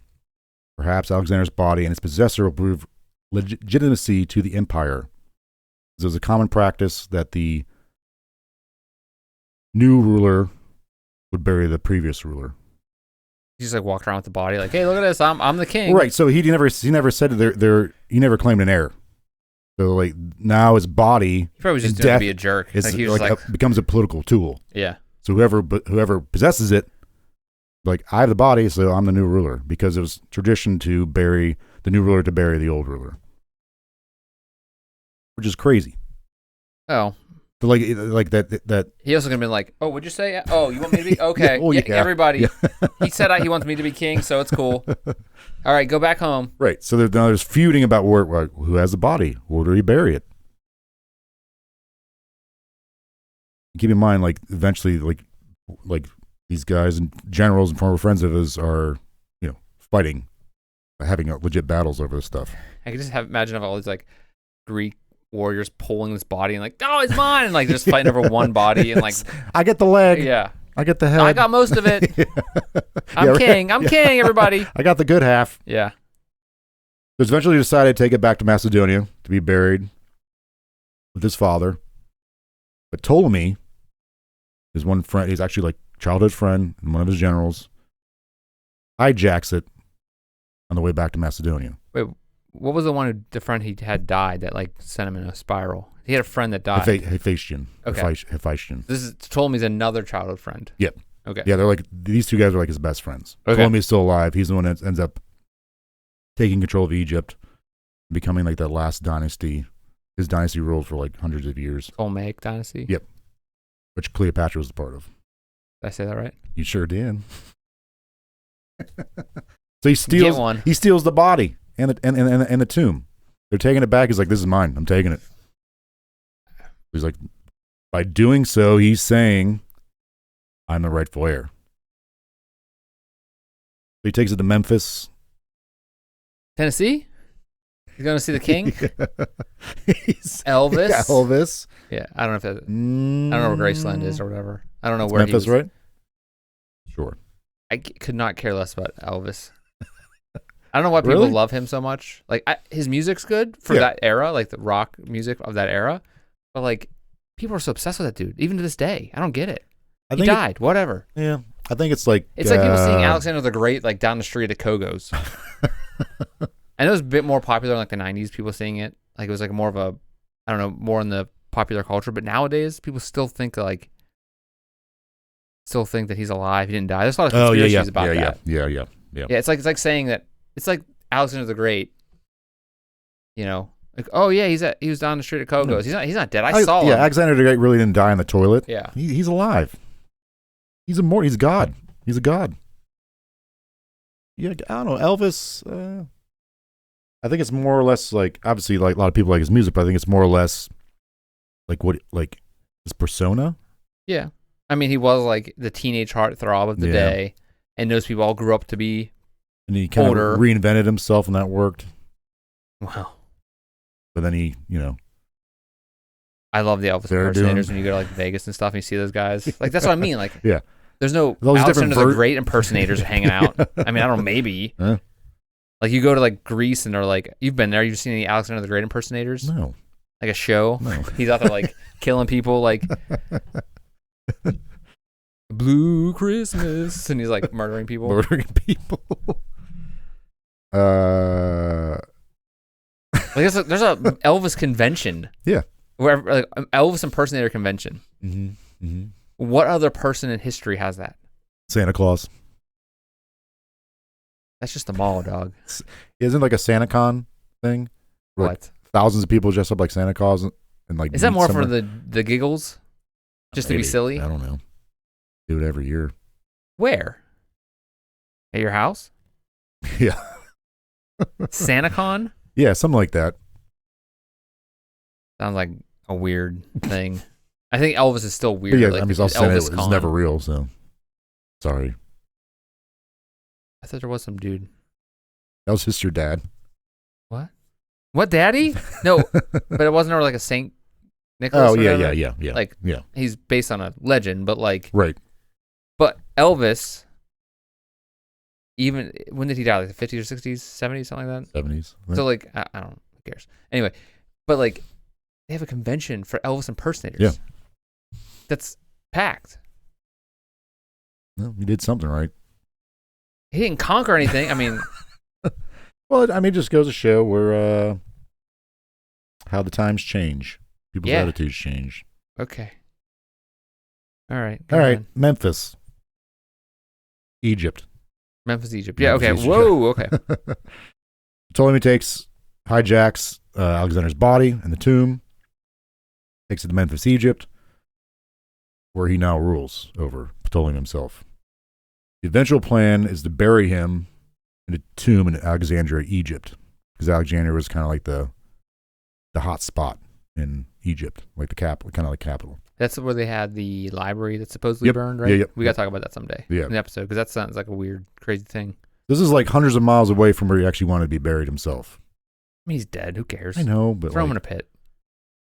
[SPEAKER 2] perhaps Alexander's body and its possessor will prove legitimacy to the empire. There's a common practice that the new ruler would bury the previous ruler.
[SPEAKER 1] He just like walked around with the body, like, "Hey, look at this! I'm the king."
[SPEAKER 2] Right. So he never said he never claimed an heir. So like now his body,
[SPEAKER 1] he probably was just doing to be a jerk.
[SPEAKER 2] Like he was becomes a political tool.
[SPEAKER 1] Yeah.
[SPEAKER 2] So whoever possesses it, like I have the body, so I'm the new ruler, because it was tradition to bury the new ruler to bury the old ruler, which is crazy.
[SPEAKER 1] Oh.
[SPEAKER 2] But like that.
[SPEAKER 1] He also could have been like, "Oh, what'd you say? Oh, you want me to be okay? Yeah, everybody." Yeah. He said he wants me to be king, so it's cool. All right, go back home.
[SPEAKER 2] Right. So there's feuding about who has the body. Where do we bury it? Keep in mind, like eventually, like these guys and generals and former friends of his are, fighting, having legit battles over this stuff.
[SPEAKER 1] I can just imagine all these like Greek warriors pulling this body and like, "Oh, it's mine," and like just fighting over one body and like,
[SPEAKER 2] I get the leg.
[SPEAKER 1] Yeah.
[SPEAKER 2] I get the head.
[SPEAKER 1] I got most of it. I'm king. I'm king, everybody.
[SPEAKER 2] I got the good half.
[SPEAKER 1] Yeah.
[SPEAKER 2] So it's eventually decided to take it back to Macedonia to be buried with his father. But Ptolemy, his one friend, he's actually like childhood friend and one of his generals, hijacks it on the way back to Macedonia.
[SPEAKER 1] Wait, what was the friend he had died that like sent him in a spiral? He had a friend that died.
[SPEAKER 2] Hephaestion.
[SPEAKER 1] Okay.
[SPEAKER 2] Hephaestion.
[SPEAKER 1] This is Ptolemy's another childhood friend.
[SPEAKER 2] Yep.
[SPEAKER 1] Okay.
[SPEAKER 2] Yeah, they're like, these two guys are like his best friends.
[SPEAKER 1] Okay.
[SPEAKER 2] Ptolemy's still alive. He's the one that ends up taking control of Egypt, becoming like that last dynasty. His dynasty ruled for like hundreds of years.
[SPEAKER 1] Ptolemaic dynasty?
[SPEAKER 2] Yep. Which Cleopatra was a part of.
[SPEAKER 1] Did I say that right?
[SPEAKER 2] You sure did. So he steals the body and the tomb. They're taking it back. He's like, "This is mine. I'm taking it." He's like, by doing so, he's saying, "I'm the rightful heir." So he takes it to Memphis,
[SPEAKER 1] Tennessee. He's going to see the king. Elvis.
[SPEAKER 2] Yeah, Elvis.
[SPEAKER 1] Yeah, I don't know if that. I don't know where Graceland is or whatever. I don't know where
[SPEAKER 2] Memphis,
[SPEAKER 1] he was.
[SPEAKER 2] right? Sure.
[SPEAKER 1] I could not care less about Elvis. I don't know why people love him so much. Like his music's good for that era, like the rock music of that era. But like people are so obsessed with that dude, even to this day. I don't get it. He died. Whatever.
[SPEAKER 2] Yeah, I think it's like
[SPEAKER 1] people seeing Alexander the Great like down the street at Kogo's. I know it was a bit more popular in like the '90s. People seeing it, like it was like more of a, I don't know, more in the popular culture. But nowadays, people still think like still think that he's alive. He didn't die. There's a lot of conspiracies about that.
[SPEAKER 2] Yeah.
[SPEAKER 1] It's like saying that it's like Alexander the Great. You know, like he was down the street at Kogo's. No. He's not dead. I saw him.
[SPEAKER 2] Yeah, Alexander the Great really didn't die in the toilet.
[SPEAKER 1] Yeah,
[SPEAKER 2] he's alive. He's God. He's a god. Yeah, I don't know. Elvis. I think it's more or less like, obviously, like a lot of people like his music, but I think it's more or less like his persona.
[SPEAKER 1] Yeah, I mean, he was like the teenage heartthrob of the day, and those people all grew up to be.
[SPEAKER 2] And he kind of reinvented himself, and that worked.
[SPEAKER 1] Wow.
[SPEAKER 2] But then he,
[SPEAKER 1] I love the Elvis impersonators when you go to like Vegas and stuff and you see those guys. Like, that's what I mean. Like, there's no Alexander the Great impersonators hanging out. I mean, I don't know, maybe. Like, you go to like Greece and they're like, you've been there, you've seen any Alexander the Great impersonators?
[SPEAKER 2] No.
[SPEAKER 1] Like a show?
[SPEAKER 2] No.
[SPEAKER 1] He's out there like killing people, like Blue Christmas, and he's like murdering people. Like there's a Elvis convention.
[SPEAKER 2] Yeah.
[SPEAKER 1] Where like Elvis impersonator convention.
[SPEAKER 2] Mm-hmm. Mm-hmm.
[SPEAKER 1] What other person in history has that?
[SPEAKER 2] Santa Claus.
[SPEAKER 1] That's just the mall, dog.
[SPEAKER 2] Isn't like a SantaCon thing?
[SPEAKER 1] What?
[SPEAKER 2] Like thousands of people dress up like Santa Claus and like.
[SPEAKER 1] Is that more for the giggles? Just to be silly?
[SPEAKER 2] I don't know. Do it every year.
[SPEAKER 1] Where? At your house?
[SPEAKER 2] Yeah.
[SPEAKER 1] SantaCon?
[SPEAKER 2] Yeah, something like that.
[SPEAKER 1] Sounds like a weird thing. I think Elvis is still weird.
[SPEAKER 2] Yeah,
[SPEAKER 1] like,
[SPEAKER 2] I mean, it's never real, so sorry.
[SPEAKER 1] I thought there was some dude.
[SPEAKER 2] That was just your dad.
[SPEAKER 1] What, daddy? No, but it wasn't like a Saint Nicholas.
[SPEAKER 2] Oh, yeah.
[SPEAKER 1] Like, he's based on a legend, but like,
[SPEAKER 2] right.
[SPEAKER 1] But Elvis, even when did he die? Like the 50s or 60s, 70s, something like that.
[SPEAKER 2] 70s. Right.
[SPEAKER 1] So like, I don't know. Who cares? Anyway, but like, they have a convention for Elvis impersonators.
[SPEAKER 2] Yeah.
[SPEAKER 1] That's packed.
[SPEAKER 2] Well, you did something right.
[SPEAKER 1] He didn't conquer anything. I mean,
[SPEAKER 2] well, it just goes to show where how the times change. People's attitudes change.
[SPEAKER 1] Okay. All right.
[SPEAKER 2] Memphis, Egypt.
[SPEAKER 1] Memphis, Egypt. Yeah. Okay. Whoa. Okay.
[SPEAKER 2] Ptolemy hijacks Alexander's body in the tomb, takes it to Memphis, Egypt, where he now rules over Ptolemy himself. The eventual plan is to bury him in a tomb in Alexandria, Egypt, because Alexandria was kind of like the hot spot in Egypt, like the capital, kind of like capital.
[SPEAKER 1] That's where they had the library that's supposedly burned, right?
[SPEAKER 2] Yeah,
[SPEAKER 1] we got to talk about that someday in
[SPEAKER 2] the
[SPEAKER 1] the episode, because that sounds like a weird, crazy thing.
[SPEAKER 2] This is like hundreds of miles away from where he actually wanted to be buried himself.
[SPEAKER 1] I mean, he's dead. Who cares?
[SPEAKER 2] I know, but
[SPEAKER 1] throw him in a pit.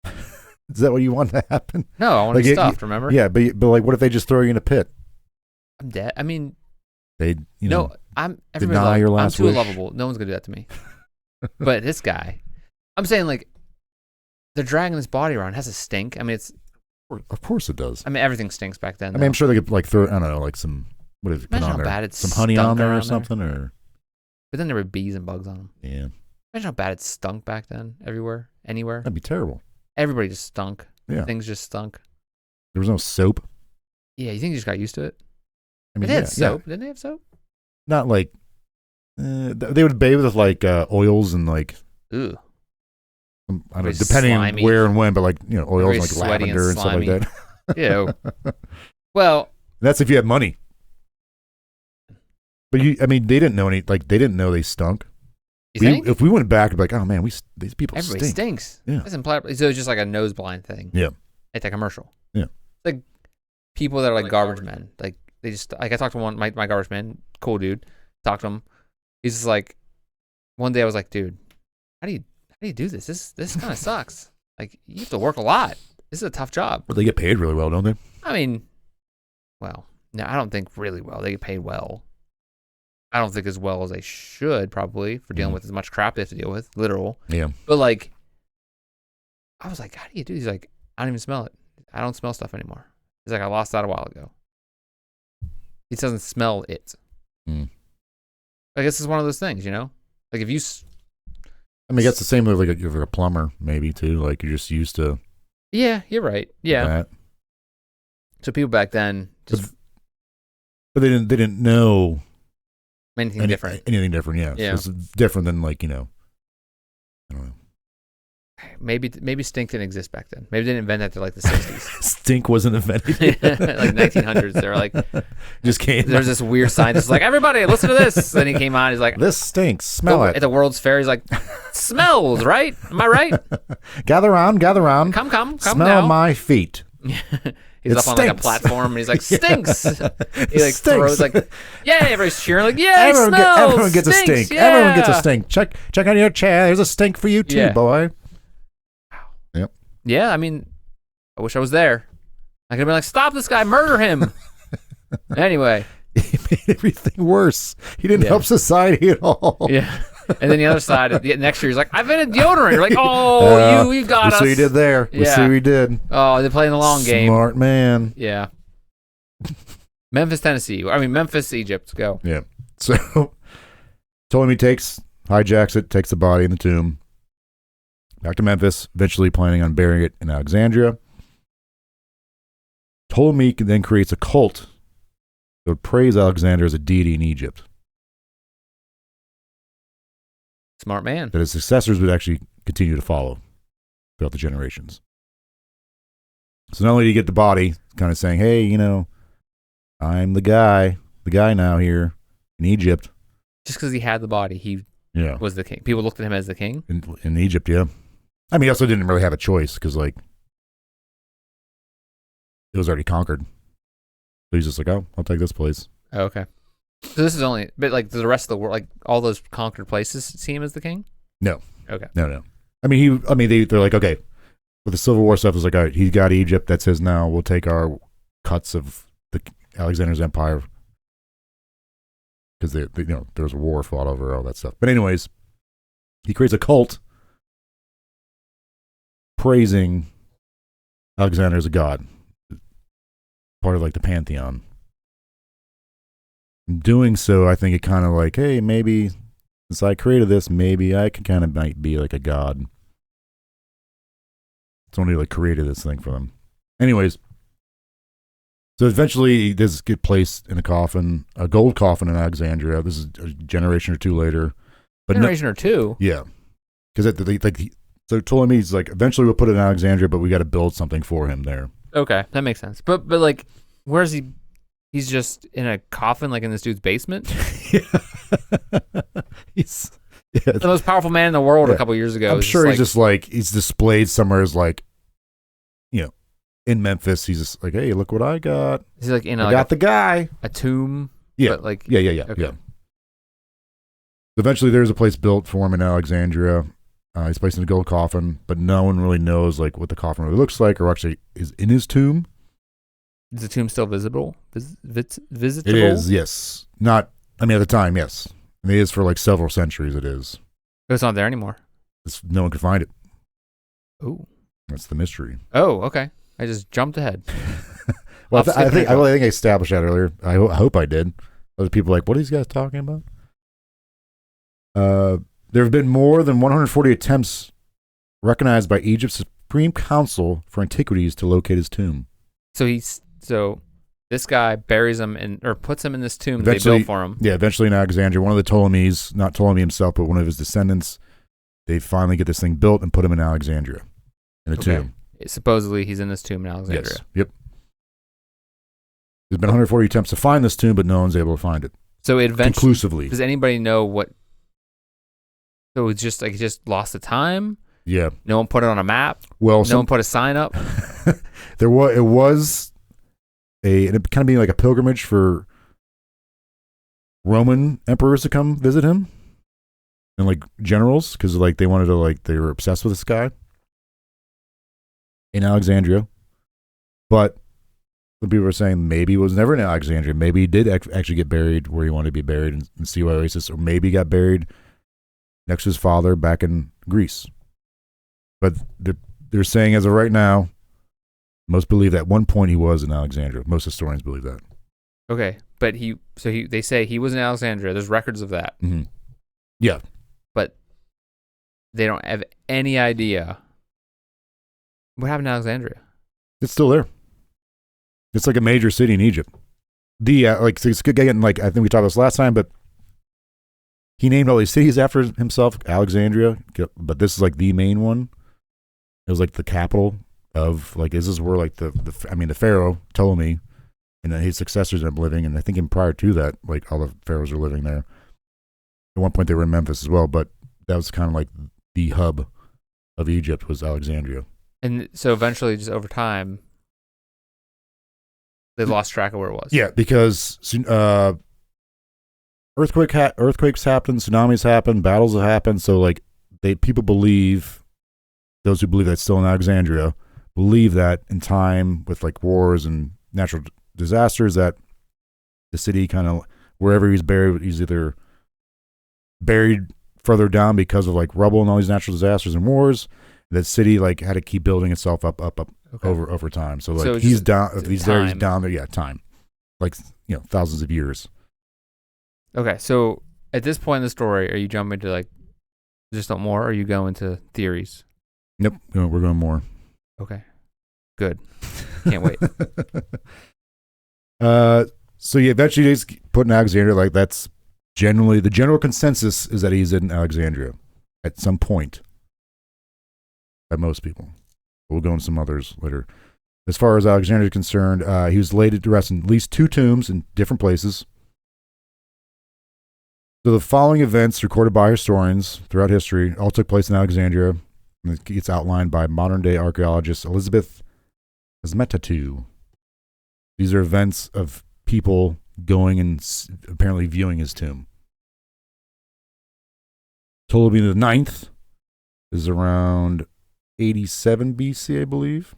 [SPEAKER 2] Is that what you want to happen?
[SPEAKER 1] No, I want to be stuffed, remember?
[SPEAKER 2] Yeah, but like, what if they just throw you in a pit?
[SPEAKER 1] I'm dead. I mean,
[SPEAKER 2] I'm deny your last
[SPEAKER 1] I'm too
[SPEAKER 2] wish.
[SPEAKER 1] Lovable. No one's gonna do that to me. But this guy, I'm saying, like, they're dragging this body around. It has a stink. I mean,
[SPEAKER 2] of course it does.
[SPEAKER 1] I mean, everything stinks back then.
[SPEAKER 2] I mean, I'm sure they could like throw, I don't know, like some, what is it, put on there? Some honey on there or something, or.
[SPEAKER 1] But then there were bees and bugs on them.
[SPEAKER 2] Yeah.
[SPEAKER 1] Imagine how bad it stunk back then. Everywhere, anywhere.
[SPEAKER 2] That'd be terrible.
[SPEAKER 1] Everybody just stunk.
[SPEAKER 2] Yeah.
[SPEAKER 1] Things just stunk.
[SPEAKER 2] There was no soap.
[SPEAKER 1] Yeah, you think you just got used to it?
[SPEAKER 2] I mean,
[SPEAKER 1] they had soap. Didn't they have soap?
[SPEAKER 2] Not like they would bathe with like oils and like.
[SPEAKER 1] Ooh.
[SPEAKER 2] I don't know, depending on where and when, but like, oils like lavender and stuff like that.
[SPEAKER 1] Yeah. Well,
[SPEAKER 2] that's if you have money. But they didn't know they didn't know they stunk. If we went back, it'd be like, oh man, these people
[SPEAKER 1] everybody stinks.
[SPEAKER 2] Yeah.
[SPEAKER 1] That's implied. So it's just like a nose blind thing.
[SPEAKER 2] Yeah.
[SPEAKER 1] Like that commercial.
[SPEAKER 2] Yeah.
[SPEAKER 1] Like people that are like garbage men. Like they just I talked to my garbage man, cool dude. Talked to him. He's just like, one day I was like, dude, how do you do this? This kind of sucks. Like, you have to work a lot. This is a tough job.
[SPEAKER 2] But they get paid really well, don't they?
[SPEAKER 1] I mean, well, no, I don't think really well. They get paid well. I don't think as well as they should, probably, for dealing with as much crap they have to deal with, literal.
[SPEAKER 2] Yeah.
[SPEAKER 1] But like, I was like, how do you do? He's like, I don't even smell it. I don't smell stuff anymore. He's like, I lost that a while ago. He doesn't smell it. I guess it's one of those things, Like if you.
[SPEAKER 2] I mean, that's the same with like if you're a plumber, maybe too. Like you're just used to.
[SPEAKER 1] Yeah, you're right. Yeah.
[SPEAKER 2] That.
[SPEAKER 1] So people back then just
[SPEAKER 2] But they didn't know
[SPEAKER 1] anything different.
[SPEAKER 2] Anything different, yeah.
[SPEAKER 1] Yeah.
[SPEAKER 2] So it's different than like, I don't know.
[SPEAKER 1] Maybe stink didn't exist back then. Maybe they didn't invent that till like the 60s.
[SPEAKER 2] Stink wasn't invented.
[SPEAKER 1] Like 1900s. They're like,
[SPEAKER 2] just came.
[SPEAKER 1] There's this weird scientist like, everybody, listen to this. And he came on. He's like,
[SPEAKER 2] this stinks. Smell it.
[SPEAKER 1] At the World's Fair, he's like, smells, right? Am I right?
[SPEAKER 2] Gather round.
[SPEAKER 1] Come
[SPEAKER 2] Smell
[SPEAKER 1] now.
[SPEAKER 2] my feet.
[SPEAKER 1] He's up on like a platform and he's like, stinks. He like throws like, yay, everybody's cheering like, yay,
[SPEAKER 2] everyone gets a stink.
[SPEAKER 1] Yeah.
[SPEAKER 2] Everyone gets a stink. Check on your chair. There's a stink for you too, boy. Yep.
[SPEAKER 1] Yeah, I mean, I wish I was there. I could have been like, stop this guy, murder him. Anyway.
[SPEAKER 2] He made everything worse. He didn't help society at all.
[SPEAKER 1] Yeah. And then the other side, the next year, he's like, I've been in deodorant. You're like, oh, you got us.
[SPEAKER 2] We see what you did there. We see what you did.
[SPEAKER 1] Oh, they're playing the long game.
[SPEAKER 2] Smart man.
[SPEAKER 1] Yeah. Memphis, Egypt. Go.
[SPEAKER 2] Yeah. So Ptolemy hijacks it, takes the body in the tomb back to Memphis, eventually planning on burying it in Alexandria. Ptolemy then creates a cult that would praise Alexander as a deity in Egypt.
[SPEAKER 1] Smart man.
[SPEAKER 2] That his successors would actually continue to follow throughout the generations. So not only do you get the body, kind of saying, hey, I'm the guy now here in Egypt.
[SPEAKER 1] Just because he had the body, he was the king. People looked at him as the king?
[SPEAKER 2] In Egypt, yeah. I mean, he also didn't really have a choice because, like, it was already conquered. So he's just like, oh, I'll take this place.
[SPEAKER 1] Oh, okay. So this is only, but like the rest of the world, like all those conquered places, see him as the king?
[SPEAKER 2] No.
[SPEAKER 1] Okay.
[SPEAKER 2] No. I mean, they're like, okay, with the Civil War stuff, it's like, all right, he's got Egypt, that's his now. We'll take our cuts of Alexander's empire because there was a war fought over all that stuff. But anyways, he creates a cult praising Alexander as a god, part of like the pantheon. In doing so, I think it kind of like, hey, maybe since I created this, maybe I can kind of might be like a god. Somebody like created this thing for them. Anyways, so eventually he does get placed in a gold coffin in Alexandria. This is a generation or two later.
[SPEAKER 1] Or two?
[SPEAKER 2] Yeah. Because so Ptolemy's like, eventually we'll put it in Alexandria, but we got to build something for him there.
[SPEAKER 1] Okay, that makes sense. But like, where's he? He's just in a coffin, like in this dude's basement?
[SPEAKER 2] He's
[SPEAKER 1] the most powerful man in the world a couple years ago.
[SPEAKER 2] I'm sure he's just like, he's displayed somewhere as like, in Memphis. He's just like, hey, look what I got.
[SPEAKER 1] He's like in
[SPEAKER 2] I got the guy.
[SPEAKER 1] A tomb.
[SPEAKER 2] Yeah.
[SPEAKER 1] But like,
[SPEAKER 2] Yeah.
[SPEAKER 1] Okay.
[SPEAKER 2] Yeah. Eventually there's a place built for him in Alexandria. He's placed in a gold coffin, but no one really knows like what the coffin really looks like or actually is in his tomb.
[SPEAKER 1] Is the tomb still visitable? Visitable?
[SPEAKER 2] It is, yes. At the time, yes. And it is for like several centuries, it is.
[SPEAKER 1] It's not there anymore.
[SPEAKER 2] No one could find it.
[SPEAKER 1] Oh.
[SPEAKER 2] That's the mystery.
[SPEAKER 1] Oh, okay. I just jumped ahead.
[SPEAKER 2] Well, I think I established that earlier. I hope I did. Other people are like, what are these guys talking about? There have been more than 140 attempts recognized by Egypt's Supreme Council for Antiquities to locate his tomb.
[SPEAKER 1] So this guy buries him or puts him in this tomb they built for him.
[SPEAKER 2] Yeah, eventually in Alexandria, one of the Ptolemies, not Ptolemy himself, but one of his descendants, they finally get this thing built and put him in Alexandria in a tomb.
[SPEAKER 1] Supposedly he's in this tomb in Alexandria.
[SPEAKER 2] Yes. Yep. There's been 140 attempts to find this tomb, but no one's able to find it.
[SPEAKER 1] So eventually,
[SPEAKER 2] conclusively.
[SPEAKER 1] Does anybody know what? So it's just like he just lost the time.
[SPEAKER 2] Yeah.
[SPEAKER 1] No one put it on a map.
[SPEAKER 2] Well,
[SPEAKER 1] no one put a sign up.
[SPEAKER 2] It was it kind of being like a pilgrimage for Roman emperors to come visit him and like generals because like they wanted to like they were obsessed with this guy in Alexandria, but the people were saying maybe he was never in Alexandria. Maybe he did actually get buried where he wanted to be buried in Sea Oasis, or maybe he got buried next to his father back in Greece. But they're saying as of right now, most believe that at one point he was in Alexandria. Most historians believe that.
[SPEAKER 1] Okay, but they say he was in Alexandria. There's records of that.
[SPEAKER 2] Mm-hmm. Yeah,
[SPEAKER 1] but they don't have any idea what happened to Alexandria.
[SPEAKER 2] It's still there. It's like a major city in Egypt. So it's good getting, like, I think we talked about this last time, but he named all these cities after himself, Alexandria, but this is like the main one. It was like the capital of, like, this is where like the Pharaoh, Ptolemy, and then his successors ended up living, and I think prior to that, like all the pharaohs were living there. At one point they were in Memphis as well, but that was kind of like the hub of Egypt was Alexandria.
[SPEAKER 1] And so eventually, just over time, they lost track of where it was.
[SPEAKER 2] Yeah, because earthquakes happen, tsunamis happen, battles have happened. So like people believe, those who believe that's still in Alexandria, believe that in time with like wars and natural disasters that the city kind of, wherever he's buried, he's either buried further down because of like rubble and all these natural disasters and wars. That city like had to keep building itself up okay. over time. So like he's down, if he's there, he's down there. Yeah, time, like thousands of years.
[SPEAKER 1] Okay, so at this point in the story, are you jumping to like just not more, or are you going to theories?
[SPEAKER 2] Nope, we're going more.
[SPEAKER 1] Okay, good. Can't wait.
[SPEAKER 2] So yeah, eventually he's put in Alexandria. Like that's generally the general consensus is that he's in Alexandria at some point. By most people, we'll go into some others later. As far as Alexandria is concerned, he was laid to rest in at least 2 tombs in different places. So the following events recorded by historians throughout history all took place in Alexandria, and it gets outlined by modern-day archaeologist Elizabeth Asmetatu. These are events of people going and apparently viewing his tomb. Ptolemy the 9th is around 87 BC, I believe.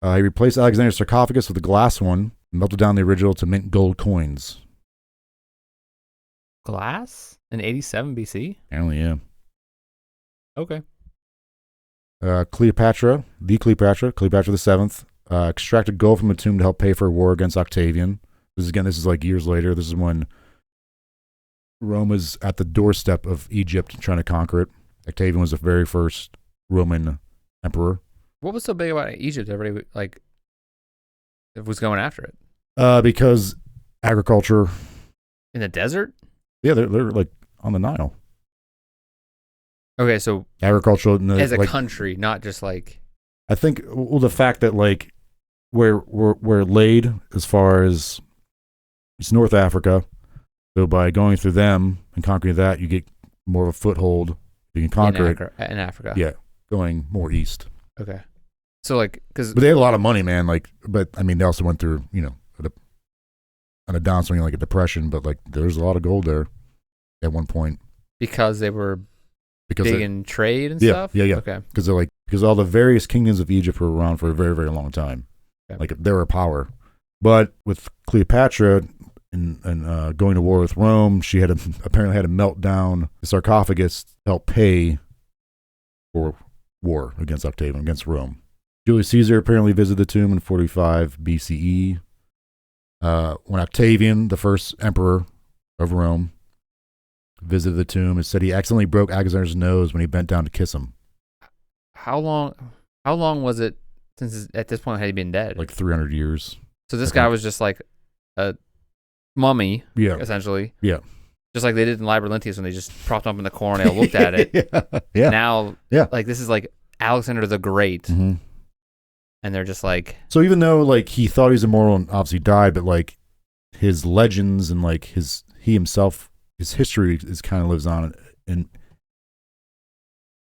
[SPEAKER 2] He replaced Alexandria's sarcophagus with a glass one and melted down the original to mint gold coins.
[SPEAKER 1] Glass? In 87 BC?
[SPEAKER 2] Apparently, yeah.
[SPEAKER 1] Okay.
[SPEAKER 2] Cleopatra the 7th, extracted gold from a tomb to help pay for a war against Octavian. This is like years later. This is when Rome was at the doorstep of Egypt trying to conquer it. Octavian was the very first Roman emperor.
[SPEAKER 1] What was so big about Egypt? Everybody like was going after it.
[SPEAKER 2] Because agriculture
[SPEAKER 1] in the desert.
[SPEAKER 2] Yeah, they're like on the Nile.
[SPEAKER 1] Okay, so
[SPEAKER 2] agricultural
[SPEAKER 1] as a country, not just like.
[SPEAKER 2] I think the fact that like we're laid as far as it's North Africa, so by going through them and conquering that, you get more of a foothold. You can conquer it
[SPEAKER 1] in Africa.
[SPEAKER 2] Yeah. Going more east.
[SPEAKER 1] Okay. So like, but
[SPEAKER 2] they had a lot of money, man. Like, but I mean, they also went through, on a downswing, like a depression. But like, there's a lot of gold there at one point
[SPEAKER 1] because they were big in trade and stuff.
[SPEAKER 2] Yeah.
[SPEAKER 1] Okay.
[SPEAKER 2] Because all the various kingdoms of Egypt were around for a very, very long time.
[SPEAKER 1] Okay.
[SPEAKER 2] Like they were a power. But with Cleopatra and going to war with Rome, she apparently had to melt down the sarcophagus to help pay for war against Octavian, against Rome. Julius Caesar apparently visited the tomb in 45 BCE. When Octavian, the first emperor of Rome, visited the tomb, it said he accidentally broke Alexander's nose when he bent down to kiss him.
[SPEAKER 1] How long was it since at this point had he been dead?
[SPEAKER 2] Like 300 years.
[SPEAKER 1] So this guy was just like a mummy,
[SPEAKER 2] yeah,
[SPEAKER 1] essentially.
[SPEAKER 2] Yeah.
[SPEAKER 1] Just like they did in Labyrinthus when they just propped him up in the corner and they all looked at it.
[SPEAKER 2] Yeah.
[SPEAKER 1] Now, like this is like Alexander the Great.
[SPEAKER 2] Mm-hmm.
[SPEAKER 1] And they're just like.
[SPEAKER 2] So even though like he thought he was immortal and obviously died, but like his legends and like he himself, his history is kind of lives on and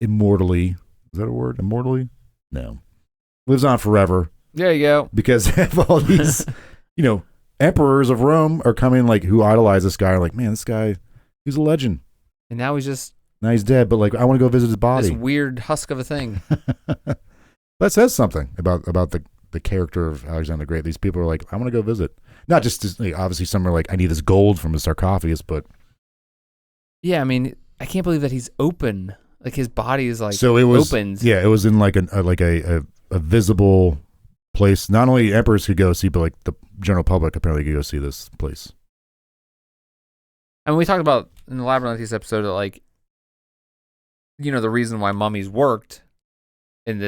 [SPEAKER 2] immortally. Is that a word? Immortally? No. Lives on forever.
[SPEAKER 1] There you go.
[SPEAKER 2] Because of all these, emperors of Rome are coming like who idolize this guy are like, man, this guy, he's a legend.
[SPEAKER 1] And now
[SPEAKER 2] he's dead, but like I want to go visit his body.
[SPEAKER 1] This weird husk of a thing.
[SPEAKER 2] That says something about the character of Alexander the Great. These people are like, I want to go visit. Not just like, obviously some are like, I need this gold from his sarcophagus, but
[SPEAKER 1] yeah, I mean, I can't believe that he's open. Like his body is like
[SPEAKER 2] so it was
[SPEAKER 1] opened.
[SPEAKER 2] Yeah, it was in like a visible place. Not only emperors could go see, but like the general public apparently could go see this place.
[SPEAKER 1] And we talked about in the Labyrinthus episode that like, the reason why mummies worked in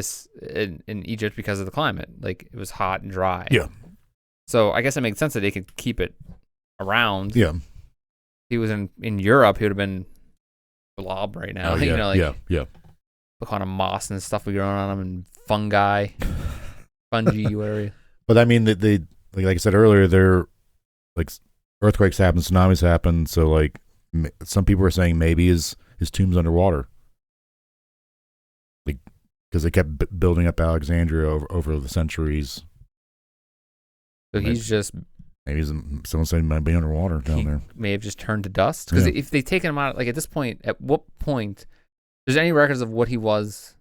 [SPEAKER 1] Egypt because of the climate. Like it was hot and dry.
[SPEAKER 2] Yeah.
[SPEAKER 1] So I guess it makes sense that they could keep it around.
[SPEAKER 2] Yeah.
[SPEAKER 1] If he was in Europe, he would have been blob right now.
[SPEAKER 2] Oh, yeah. Yeah.
[SPEAKER 1] Look on a moss and stuff growing on him and fungi, whatever.
[SPEAKER 2] But I mean, they like I said earlier, they're like earthquakes happen, tsunamis happen. So like some people are saying maybe his tomb's underwater, like because they kept building up Alexandria over the centuries.
[SPEAKER 1] So he's just
[SPEAKER 2] maybe someone said he might be underwater down there.
[SPEAKER 1] May have just turned to dust because if they've taken him out, like at this point, at what point there's any records of what he was,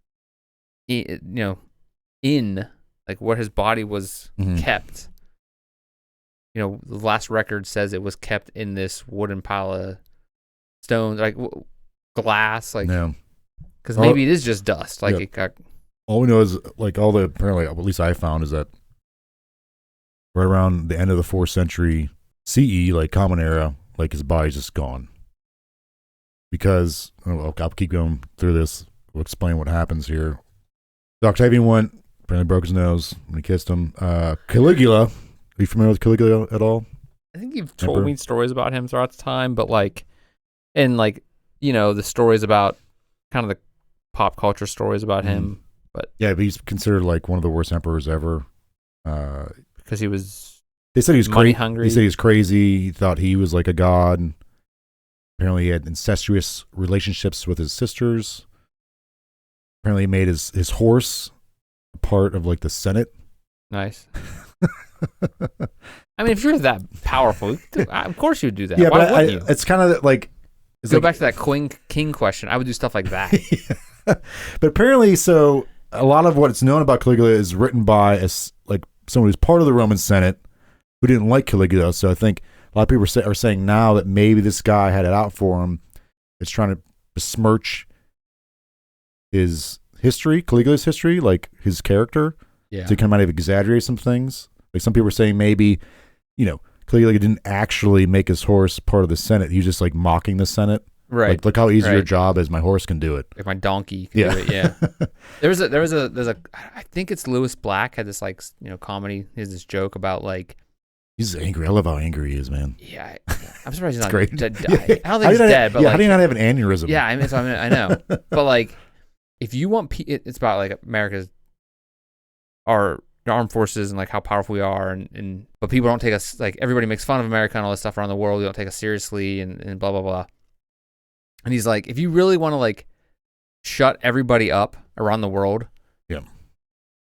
[SPEAKER 1] in like where his body was kept. The last record says it was kept in this wooden pile of stones, like glass, like because maybe it is just dust. Like it got.
[SPEAKER 2] All we know is like apparently at least I found is that right around the end of the 4th century CE, like Common Era, like his body's just gone. Because I'll keep going through this. We'll explain what happens here. So Octavian apparently broke his nose when he kissed him. Caligula, are you familiar with Caligula at all?
[SPEAKER 1] I think you've told me stories about him throughout the time, but the stories about kind of the pop culture stories about him. But
[SPEAKER 2] yeah, but he's considered like one of the worst emperors ever.
[SPEAKER 1] Because he was.
[SPEAKER 2] They said he was
[SPEAKER 1] money hungry.
[SPEAKER 2] They said he was crazy. He thought he was like a god. Apparently, he had incestuous relationships with his sisters. Apparently, he made his horse a part of like the Senate.
[SPEAKER 1] Nice. I mean, if you're that powerful, of course you'd do that.
[SPEAKER 2] Yeah,
[SPEAKER 1] why wouldn't you?
[SPEAKER 2] It's kind of like.
[SPEAKER 1] Go back to that king question. I would do stuff like that.
[SPEAKER 2] But apparently, so a lot of what's known about Caligula is written by someone who's part of the Roman Senate who didn't like Caligula. So I think a lot of people are saying now that maybe this guy had it out for him. It's trying to besmirch his history, Caligula's history, like his character.
[SPEAKER 1] Yeah.
[SPEAKER 2] So he kind of might have exaggerated some things. Like some people are saying maybe, Caligula didn't actually make his horse part of the Senate. He was just like mocking the Senate.
[SPEAKER 1] Right.
[SPEAKER 2] Like, look how easy your job is. My horse can do it.
[SPEAKER 1] Like my donkey can do it. Yeah. There's a I think it's Lewis Black had this comedy. He has this joke about like.
[SPEAKER 2] He's angry. I love how angry he is, man.
[SPEAKER 1] Yeah. I'm surprised he's not
[SPEAKER 2] great.
[SPEAKER 1] dead. I don't think he's dead. But
[SPEAKER 2] how do you not have an aneurysm?
[SPEAKER 1] Yeah. I know. But like, if you want, it's about like America's, our armed forces and like how powerful we are, but people don't take us, like everybody makes fun of America and all this stuff around the world. We don't take us seriously and blah blah blah. And he's like, if you really want to like shut everybody up around the world,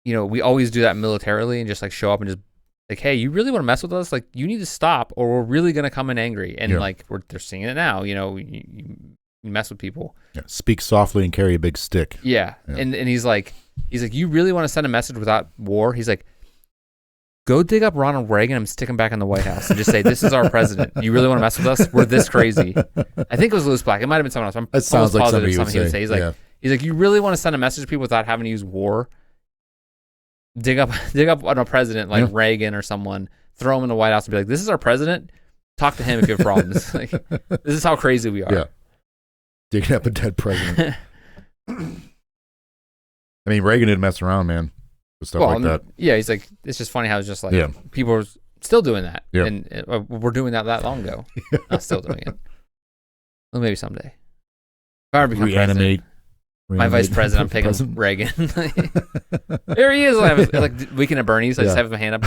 [SPEAKER 1] we always do that militarily and just like show up and just like, hey, you really want to mess with us? Like, you need to stop, or we're really gonna come in angry. And like they're seeing it now. You mess with people.
[SPEAKER 2] Yeah. Speak softly and carry a big stick.
[SPEAKER 1] Yeah. And he's like, you really want to send a message without war? He's like, go dig up Ronald Reagan and stick him back in the White House and just say, this is our president. You really want to mess with us? We're this crazy. I think it was Lewis Black. It might have been someone else. I'm
[SPEAKER 2] sounds like
[SPEAKER 1] positive
[SPEAKER 2] something he would say.
[SPEAKER 1] He's like, you really want to send a message to people without having to use war? Dig up on a president like Reagan or someone, throw him in the White House and be like, this is our president. Talk to him if you have problems. Like, this is how crazy we are.
[SPEAKER 2] Yeah. Digging up a dead president. I mean, Reagan didn't mess around, man. With stuff like that.
[SPEAKER 1] Yeah, he's like, it's just funny how it's just like people are still doing that. Yeah. And we're doing that long ago. Not still doing it. Well, maybe someday. If I ever become president, my vice president, I'm picking Reagan. There he is. Like Weekend at Bernie's. I just have him hand up.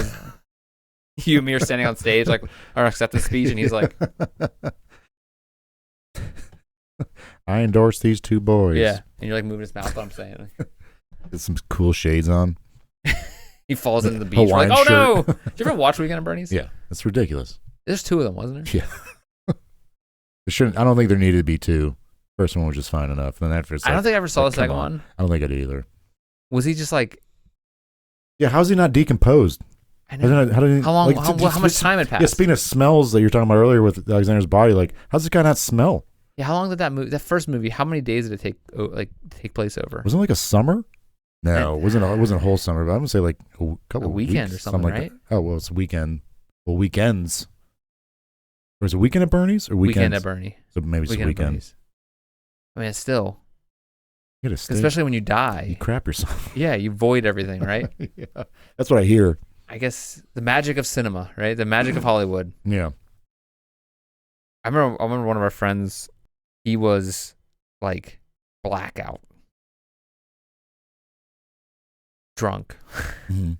[SPEAKER 1] You and me are standing on stage, like our acceptance speech, and he's like,
[SPEAKER 2] I endorse these two boys.
[SPEAKER 1] Yeah. And you're like moving his mouth, what I'm saying.
[SPEAKER 2] Get some cool shades on.
[SPEAKER 1] He falls into the beach. Hawaiian like, oh no! Did you ever watch Weekend at Bernie's?
[SPEAKER 2] Yeah. That's ridiculous.
[SPEAKER 1] There's 2 of them, wasn't there?
[SPEAKER 2] Yeah. I don't think there needed to be 2. First one was just fine enough. Then after
[SPEAKER 1] I don't think I ever saw the second one.
[SPEAKER 2] I don't think I did either.
[SPEAKER 1] Was he just like?
[SPEAKER 2] Yeah, how's he not decomposed?
[SPEAKER 1] I know. How long? Like, how much time had passed?
[SPEAKER 2] Yeah, speaking of smells that you're talking about earlier with Alexander's body, like how's this guy not smell?
[SPEAKER 1] Yeah, how long did that first movie? How many days did it take place over?
[SPEAKER 2] Wasn't it like a summer? No, it wasn't a whole summer. But I would say like a couple
[SPEAKER 1] weekend
[SPEAKER 2] weeks,
[SPEAKER 1] or something, right?
[SPEAKER 2] Like oh well, it's a weekend. Well, weekends. Or is it Weekend at Bernie's or weekends?
[SPEAKER 1] Weekend at Bernie.
[SPEAKER 2] So maybe it's a weekend.
[SPEAKER 1] I mean, it's still.
[SPEAKER 2] You gotta stay.
[SPEAKER 1] Especially when you die.
[SPEAKER 2] You crap yourself.
[SPEAKER 1] Yeah, you void everything, right?
[SPEAKER 2] Yeah, that's what I hear.
[SPEAKER 1] I guess the magic of cinema, right? The magic of Hollywood.
[SPEAKER 2] Yeah.
[SPEAKER 1] I remember one of our friends, he was like blackout drunk.
[SPEAKER 2] Mm-hmm.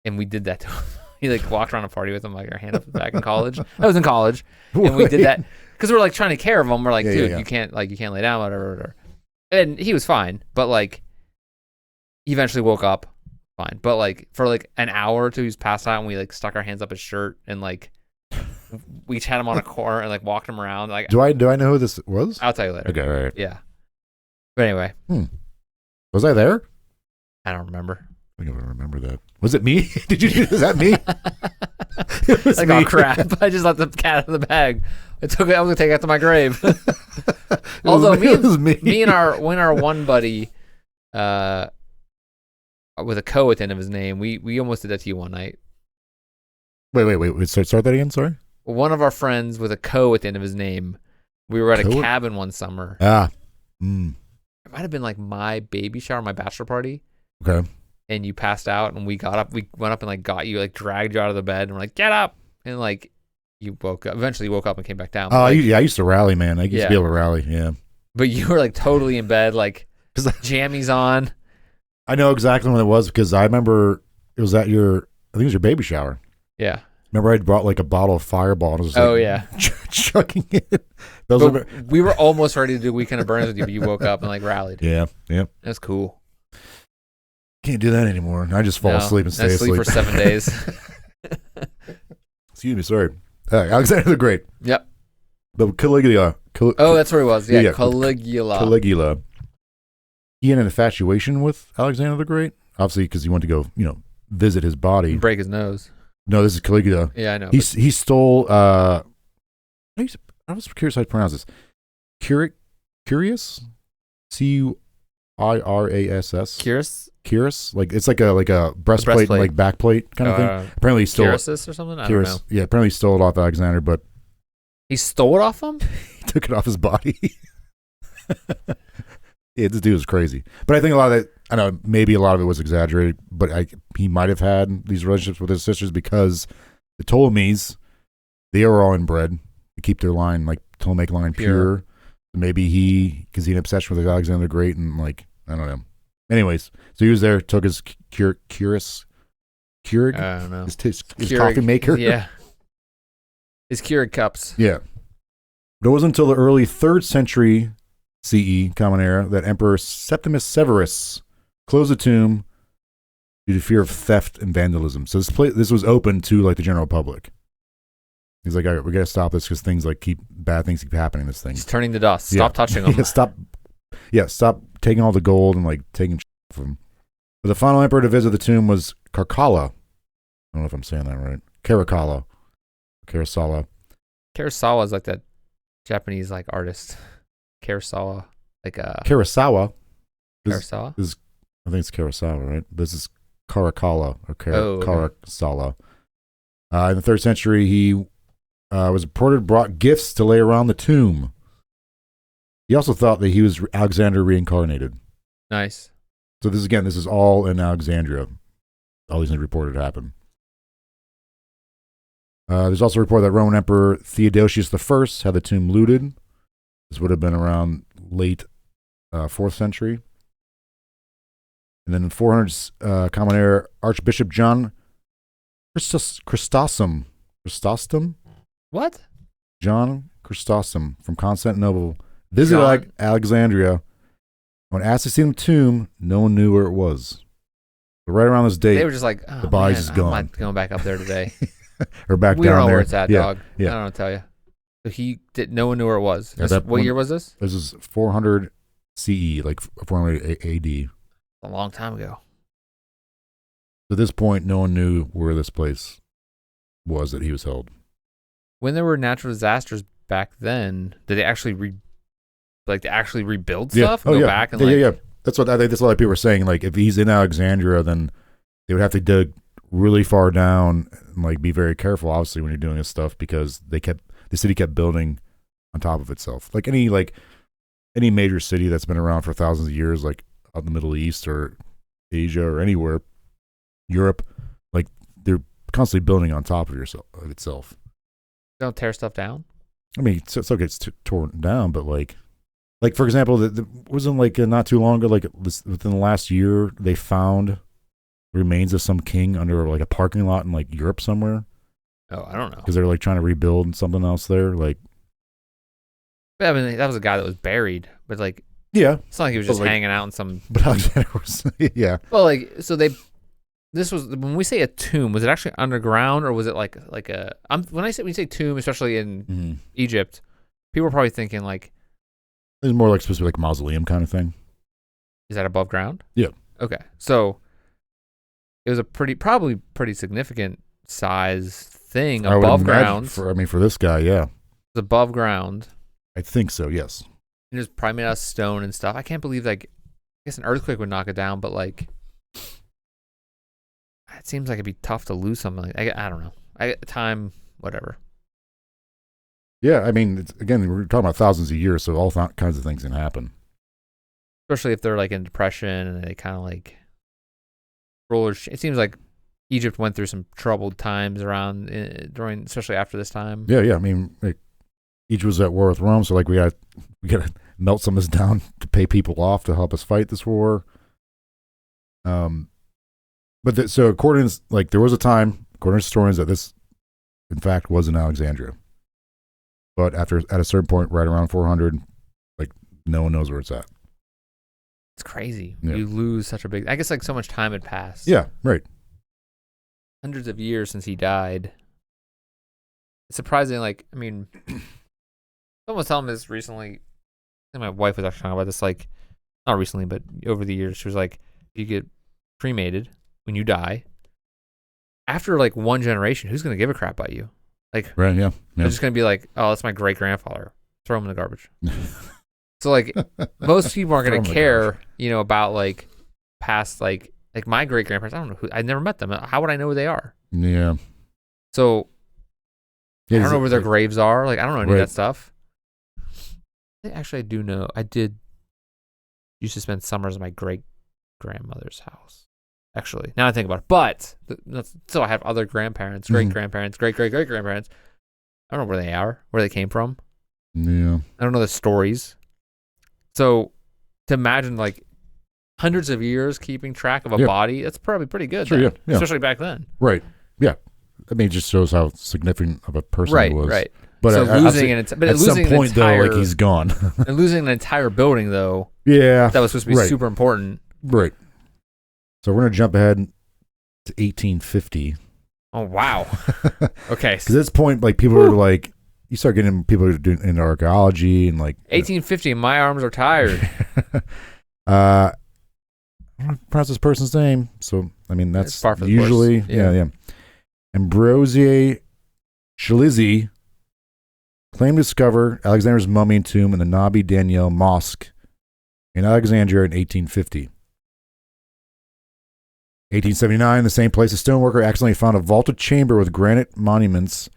[SPEAKER 1] And we did that to him. He like walked around a party with him, like our hand up back in college. I was in college. And we did that because we're like trying to care of him. We're like, dude, you can't lay down, whatever. And he was fine, but like he eventually woke up fine. But like for like an hour or two, he was passed out, and we like stuck our hands up his shirt and like we each had him on a corner and like walked him around. Like,
[SPEAKER 2] do I know who this was?
[SPEAKER 1] I'll tell you later.
[SPEAKER 2] Okay, all right.
[SPEAKER 1] Yeah. But anyway,
[SPEAKER 2] was I there?
[SPEAKER 1] I don't remember.
[SPEAKER 2] I don't remember that. Was it me? Did you do? Is that me?
[SPEAKER 1] It was like, me. Oh crap! I just let the cat out of the bag. I was gonna take it to my grave. Although me and our one buddy, with a co at the end of his name, we almost did that to you one night.
[SPEAKER 2] Wait. Start that again. Sorry.
[SPEAKER 1] One of our friends with a co at the end of his name. We were at a cabin one summer. It might have been like my baby shower, my bachelor party.
[SPEAKER 2] Okay.
[SPEAKER 1] And you passed out, and we got up. We went up and like got you, like dragged you out of the bed, and we're like, get up, and like you woke up. Eventually, you woke up and came back down.
[SPEAKER 2] Oh,
[SPEAKER 1] like,
[SPEAKER 2] I used to rally, man. I used to be able to rally. Yeah.
[SPEAKER 1] But you were like totally in bed, like jammies on.
[SPEAKER 2] I know exactly when it was because I remember it was at I think it was your baby shower.
[SPEAKER 1] Yeah.
[SPEAKER 2] Remember I brought like a bottle of Fireball and I was like, chucking it.
[SPEAKER 1] We were almost ready to do Weekend of Burns with you, but you woke up and like rallied.
[SPEAKER 2] Yeah.
[SPEAKER 1] That's cool.
[SPEAKER 2] Can't do that anymore. I just fall asleep and stay asleep
[SPEAKER 1] for 7 days.
[SPEAKER 2] Excuse me, sorry. Alexander the Great.
[SPEAKER 1] Yep.
[SPEAKER 2] But Caligula.
[SPEAKER 1] That's where he was. Yeah.
[SPEAKER 2] Caligula. He had an infatuation with Alexander the Great, obviously because he wanted to go, visit his body.
[SPEAKER 1] Break his nose.
[SPEAKER 2] No, this is Caligula.
[SPEAKER 1] Yeah, I know.
[SPEAKER 2] He stole. I was curious how to pronounce this. Curious. Cuirass. Cuirass. Like it's like a breastplate and like backplate kind of thing. Apparently he stole
[SPEAKER 1] it. Or something. I don't know.
[SPEAKER 2] Yeah, apparently he stole it off Alexander, but
[SPEAKER 1] he stole it off him.
[SPEAKER 2] He took it off his body. Yeah, this dude was crazy. But I think a lot of that, I know maybe a lot of it was exaggerated, but he might have had these relationships with his sisters because the Ptolemies, they are all inbred to keep their line, like Ptolemaic line pure. Maybe because he had an obsession with Alexander the Great and like, I don't know. Anyways, so he was there, took his Keurig,
[SPEAKER 1] I don't know.
[SPEAKER 2] His coffee maker.
[SPEAKER 1] Yeah. His Keurig cups.
[SPEAKER 2] Yeah. But it wasn't until the early 3rd century CE, Common Era, that Emperor Septimus Severus closed the tomb due to fear of theft and vandalism. So this was open to like the general public. He's like, all right, we got to stop this because bad things keep happening in this thing.
[SPEAKER 1] He's turning to dust. Stop touching them.
[SPEAKER 2] Stop taking all the gold and like taking from them. But the final emperor to visit the tomb was Caracalla. I don't know if I'm saying that right. Caracalla. Kurosawa is like that Japanese like artist. Kurosawa. Kurosawa.
[SPEAKER 1] Kurosawa?
[SPEAKER 2] I think it's Kurosawa, right? This is Caracalla or Kurosawa. In the 3rd century, he was reported brought gifts to lay around the tomb. He also thought that he was Alexander reincarnated.
[SPEAKER 1] Nice.
[SPEAKER 2] So this is all in Alexandria. All these things reported happen. There's also a report that Roman Emperor Theodosius I had the tomb looted. This would have been around late 4th century. And then in 400, Common Era, Archbishop John Chrysostom.
[SPEAKER 1] What?
[SPEAKER 2] John Chrysostom from Constantinople visited Alexandria. When asked to see the tomb, no one knew where it was. But right around this date,
[SPEAKER 1] they were just like,
[SPEAKER 2] the body's is gone.
[SPEAKER 1] I'm not going back up there today.
[SPEAKER 2] Or back
[SPEAKER 1] we
[SPEAKER 2] down
[SPEAKER 1] don't know
[SPEAKER 2] there.
[SPEAKER 1] where it's at, dog.
[SPEAKER 2] Yeah.
[SPEAKER 1] I don't know what to tell you. So no one knew where it was. What year was this?
[SPEAKER 2] This is 400 CE, like 400 AD.
[SPEAKER 1] A long time ago.
[SPEAKER 2] At this point, no one knew where this place was that he was held.
[SPEAKER 1] When there were natural disasters back then, did they actually rebuild stuff?
[SPEAKER 2] Go
[SPEAKER 1] back and
[SPEAKER 2] yeah. That's what I think. That's what people were saying. Like, if he's in Alexandria, then they would have to dig really far down and like be very careful, obviously, when you're doing this stuff because the city kept building on top of itself. Like any major city that's been around for thousands of years, like out in the Middle East or Asia or anywhere, Europe, like they're constantly building on top of itself.
[SPEAKER 1] Don't tear stuff down.
[SPEAKER 2] I mean, so it gets torn down, but like for example, wasn't like not too long ago, like within the last year, they found remains of some king under like a parking lot in like Europe somewhere.
[SPEAKER 1] Oh, I don't know.
[SPEAKER 2] Because they're like trying to rebuild something else there. Like,
[SPEAKER 1] I mean, that was a guy that was buried, but like,
[SPEAKER 2] yeah,
[SPEAKER 1] it's not like he was just hanging out in some.
[SPEAKER 2] But Alexander was, yeah.
[SPEAKER 1] Well, like, so this was when we say a tomb. Was it actually underground or was it like a? When you say tomb, especially in Egypt, people are probably thinking like.
[SPEAKER 2] It's more like supposed to be like a mausoleum kind of thing.
[SPEAKER 1] Is that above ground?
[SPEAKER 2] Yeah.
[SPEAKER 1] Okay, so it was probably pretty significant size thing above ground.
[SPEAKER 2] For this guy, yeah.
[SPEAKER 1] It's above ground.
[SPEAKER 2] I think so, yes.
[SPEAKER 1] It was probably made out of stone and stuff. I can't believe, like, I guess an earthquake would knock it down, but like, it seems like it'd be tough to lose something like that. I don't know. Time, whatever.
[SPEAKER 2] Yeah, I mean, again, we're talking about thousands of years, so all kinds of things can happen.
[SPEAKER 1] Especially if they're like in depression and they kind of like it seems like Egypt went through some troubled times during, especially after this time.
[SPEAKER 2] Yeah. I mean, like, Egypt was at war with Rome, so like we got to melt some of this down to pay people off to help us fight this war. So according to, like, there was a time, according to historians, that this, in fact, was in Alexandria. But at a certain point, right around 400, like, no one knows where it's at.
[SPEAKER 1] It's crazy.
[SPEAKER 2] Yeah.
[SPEAKER 1] You lose such a big. I guess like so much time had passed.
[SPEAKER 2] Yeah, right.
[SPEAKER 1] Hundreds of years since he died. It's surprising. Like, I mean, someone was telling me this recently. I think my wife was actually talking about this. Like, not recently, but over the years, she was like, "You get cremated when you die. After like one generation, who's gonna give a crap about you? Like,
[SPEAKER 2] right? Yeah.
[SPEAKER 1] They're just gonna be like, oh, that's my great grandfather. Throw him in the garbage." So like, most people aren't gonna care, about like past like my great grandparents. I don't know who. I never met them. How would I know who they are?
[SPEAKER 2] Yeah.
[SPEAKER 1] So I don't know where their graves are. Like, I don't know any of that stuff. Actually, I do know. I did used to spend summers at my great grandmother's house. Actually, now I think about it. But so I have other grandparents, great grandparents, great great great grandparents. I don't know where they are, where they came from.
[SPEAKER 2] Yeah.
[SPEAKER 1] I don't know the stories. So to imagine like hundreds of years keeping track of a body, that's probably pretty good.
[SPEAKER 2] Sure, yeah.
[SPEAKER 1] Especially back then.
[SPEAKER 2] Right. Yeah. I mean, it just shows how significant of a person he was.
[SPEAKER 1] Right.
[SPEAKER 2] But
[SPEAKER 1] so losing
[SPEAKER 2] at some point, though, like, he's gone.
[SPEAKER 1] And losing an entire building, though.
[SPEAKER 2] Yeah.
[SPEAKER 1] That was supposed to be super important.
[SPEAKER 2] Right. So we're going to jump ahead to 1850.
[SPEAKER 1] Oh, wow. Okay.
[SPEAKER 2] Because at this point, like, people are like, you start getting people who are doing in archaeology and like
[SPEAKER 1] 1850. My arms are tired.
[SPEAKER 2] I don't pronounce this person's name, so I mean that's usually yeah. Ambroise Chalizzi claimed to discover Alexander's mummy and tomb in the Nabi Daniel Mosque in Alexandria in 1850. 1879, the same place, a stoneworker accidentally found a vaulted chamber with granite monuments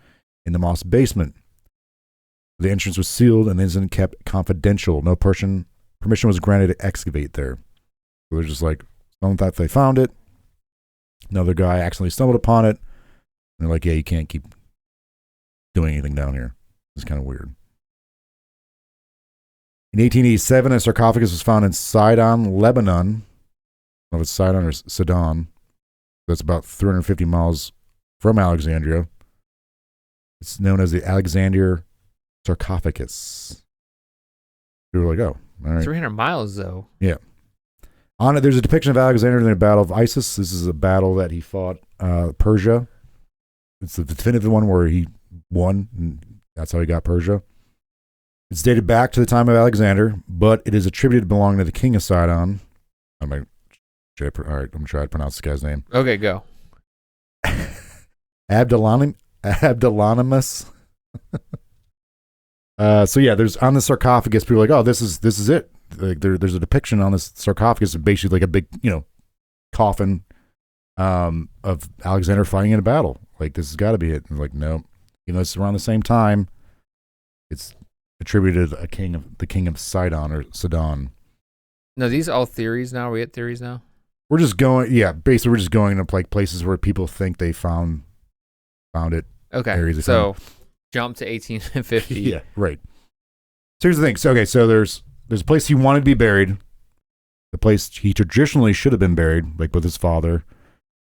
[SPEAKER 2] in the mosque basement. The entrance was sealed and the incident kept confidential. No permission was granted to excavate there. So they're just like, someone thought they found it. Another guy accidentally stumbled upon it. And they're like, yeah, you can't keep doing anything down here. It's kind of weird. In 1887, a sarcophagus was found in Sidon, Lebanon. I don't know if it's Sidon or Sidon. That's about 350 miles from Alexandria. It's known as the Alexandria sarcophagus. We were like, oh, all right.
[SPEAKER 1] 300 miles, though.
[SPEAKER 2] Yeah. On it, there's a depiction of Alexander in the Battle of Issus. This is a battle that he fought Persia. It's the definitive one where he won, and that's how he got Persia. It's dated back to the time of Alexander, but it is attributed to belonging to the king of Sidon. All right, I'm going to try to pronounce this guy's name.
[SPEAKER 1] Okay, go.
[SPEAKER 2] Abdolonimus. So yeah, there's on the sarcophagus, people are like, oh, this is it. Like, there's a depiction on this sarcophagus of basically like a big, coffin of Alexander fighting in a battle. Like, this has got to be it. And like, no, it's around the same time. It's attributed to the king of Sidon or Sidon.
[SPEAKER 1] No, these all theories now. Are we at theories now?
[SPEAKER 2] We're just going, basically we're just going to like places where people think they found found it.
[SPEAKER 1] Okay, so jump to 1850.
[SPEAKER 2] Yeah, right. So here's the thing. So there's a place he wanted to be buried. The place he traditionally should have been buried, like with his father.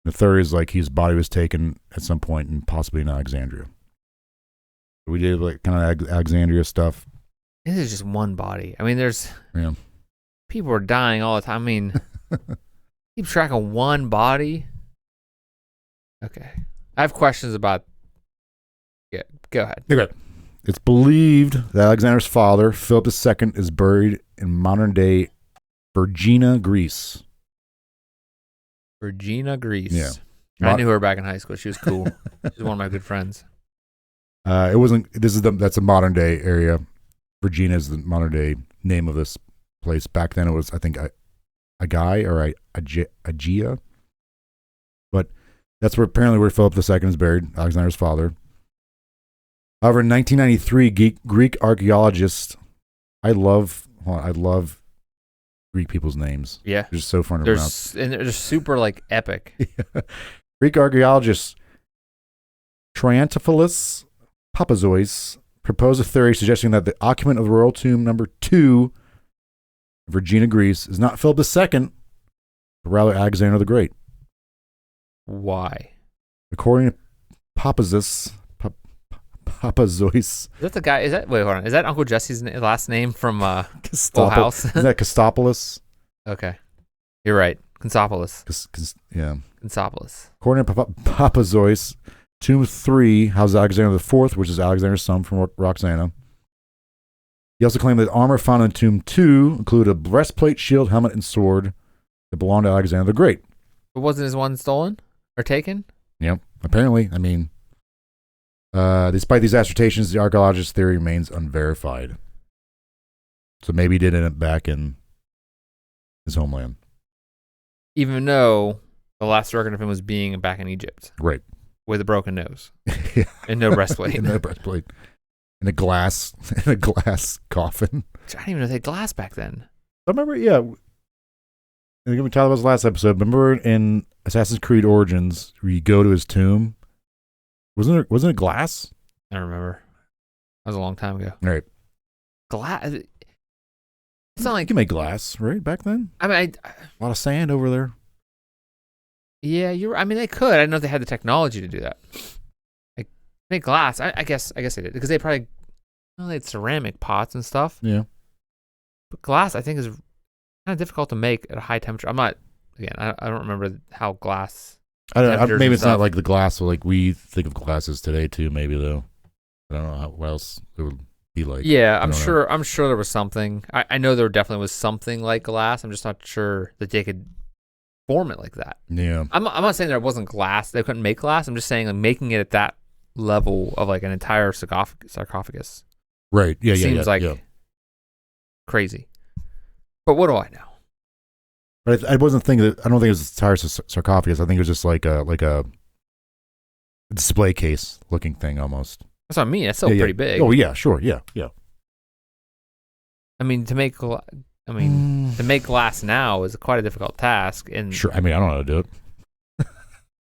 [SPEAKER 2] The third is like his body was taken at some point and possibly in Alexandria. We did like kind of Alexandria stuff.
[SPEAKER 1] This is just one body. I mean, people are dying all the time. I mean, keep track of one body. Okay. I have questions about. Yeah, go ahead.
[SPEAKER 2] Okay. It's believed that Alexander's father, Philip II, is buried in modern-day Vergina, Greece.
[SPEAKER 1] Vergina, Greece.
[SPEAKER 2] Yeah.
[SPEAKER 1] I knew her back in high school. She was cool. She's one of my good friends.
[SPEAKER 2] It wasn't. That's a modern day area. Vergina is the modern day name of this place. Back then, it was I think a guy or Aegea. But that's where Philip II is buried, Alexander's father. However, in 1993, Greek archaeologists. I love Greek people's names.
[SPEAKER 1] Yeah,
[SPEAKER 2] they're just so fun to pronounce,
[SPEAKER 1] and they're just super like epic.
[SPEAKER 2] Yeah. Greek archaeologist Chrysopoulos Papazois proposed a theory suggesting that the occupant of the royal tomb number 2, Vergina, Greece, is not Philip II, but rather Alexander the Great.
[SPEAKER 1] Why?
[SPEAKER 2] According to Papazois.
[SPEAKER 1] Is that the guy? Wait, hold on. Is that Uncle Jesse's last name from Full House?
[SPEAKER 2] Is that Chrysopoulos?
[SPEAKER 1] Okay, you're right. Chrysopoulos.
[SPEAKER 2] Yeah.
[SPEAKER 1] Chrysopoulos.
[SPEAKER 2] According to Papazois, Tomb 3 houses Alexander IV, which is Alexander's son from Roxana. He also claimed that armor found in Tomb 2 included a breastplate, shield, helmet, and sword that belonged to Alexander the Great.
[SPEAKER 1] But wasn't his one stolen or taken?
[SPEAKER 2] Yep. Apparently, I mean, despite these assertions, the archaeologist's theory remains unverified. So maybe he did end up back in his homeland.
[SPEAKER 1] Even though the last record of him was being back in Egypt.
[SPEAKER 2] Right.
[SPEAKER 1] With a broken nose.
[SPEAKER 2] Yeah.
[SPEAKER 1] And no breastplate.
[SPEAKER 2] And no breastplate. In a glass coffin.
[SPEAKER 1] I didn't even know they had glass back then.
[SPEAKER 2] I remember, yeah. I think we talked about this last episode. Remember in Assassin's Creed Origins where you go to his tomb? Wasn't it glass?
[SPEAKER 1] I don't remember. That was a long time ago.
[SPEAKER 2] Right.
[SPEAKER 1] Glass. It's not like
[SPEAKER 2] you can make glass, right? Back then.
[SPEAKER 1] I mean,
[SPEAKER 2] a lot of sand over there.
[SPEAKER 1] Yeah, I mean, they could. I didn't know if they had the technology to do that. Like make glass. I guess they did because they probably they had ceramic pots and stuff.
[SPEAKER 2] Yeah.
[SPEAKER 1] But glass, I think, is kind of difficult to make at a high temperature. I'm not. Again, I don't remember how glass.
[SPEAKER 2] Maybe it's not like the glass like we think of glasses today too. Maybe though. I don't know what else it would be like.
[SPEAKER 1] Yeah, I'm sure there was something. I know there definitely was something like glass. I'm just not sure that they could form it like that.
[SPEAKER 2] Yeah.
[SPEAKER 1] I'm not saying there wasn't glass. They couldn't make glass. I'm just saying like making it at that level of like an entire sarcophagus.
[SPEAKER 2] Right. Yeah.
[SPEAKER 1] Seems like crazy. But what do I know?
[SPEAKER 2] But I wasn't thinking that. I don't think it was an entire sarcophagus. I think it was just like a display case looking thing almost.
[SPEAKER 1] That's what I mean. It's still pretty big.
[SPEAKER 2] Oh yeah, sure, yeah.
[SPEAKER 1] I mean, to make glass now is quite a difficult task. And
[SPEAKER 2] sure, I mean, I don't know how to do it.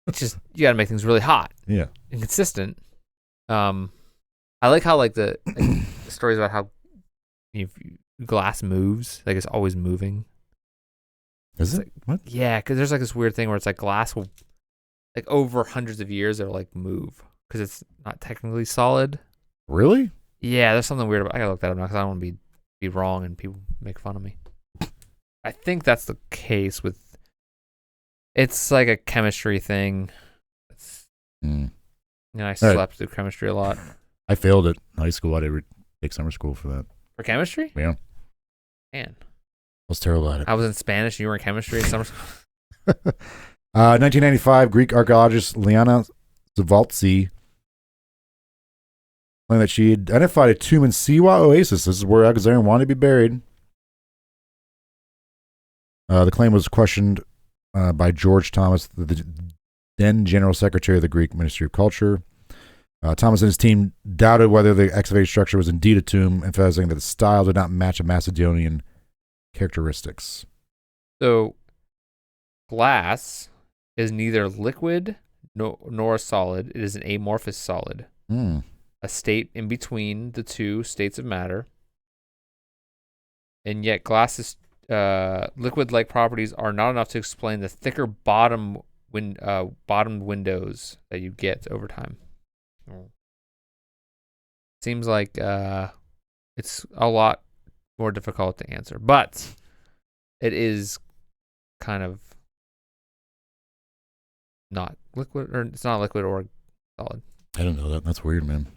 [SPEAKER 1] It's just you got to make things really hot.
[SPEAKER 2] Yeah,
[SPEAKER 1] and consistent. I like how like the stories about how glass moves, like it's always moving.
[SPEAKER 2] Is it?
[SPEAKER 1] Like,
[SPEAKER 2] what?
[SPEAKER 1] Yeah, because there's like this weird thing where it's like glass will, like over hundreds of years, it'll like move because it's not technically solid.
[SPEAKER 2] Really?
[SPEAKER 1] Yeah, there's something weird about. I gotta look that up now because I don't want to be wrong and people make fun of me. I think that's the case with. It's like a chemistry thing. I slept through chemistry a lot.
[SPEAKER 2] I failed it in high school. I did take summer school for that.
[SPEAKER 1] For chemistry?
[SPEAKER 2] Yeah.
[SPEAKER 1] Man.
[SPEAKER 2] I was terrible at it.
[SPEAKER 1] I was in Spanish and you were in chemistry in summer school.
[SPEAKER 2] 1995, Greek archaeologist Liana Zavaltsi claimed that she identified a tomb in Siwa Oasis. This is where Alexander wanted to be buried. The claim was questioned by George Thomas, the then General Secretary of the Greek Ministry of Culture. Thomas and his team doubted whether the excavated structure was indeed a tomb, emphasizing that the style did not match a Macedonian characteristics.
[SPEAKER 1] So, glass is neither liquid nor a solid. It is an amorphous solid, a state in between the two states of matter. And yet glass's liquid-like properties are not enough to explain the thicker bottomed windows that you get over time. Seems like it's a lot more difficult to answer, but it is kind of not liquid, or it's not liquid or solid.
[SPEAKER 2] I don't know that. That's weird, man.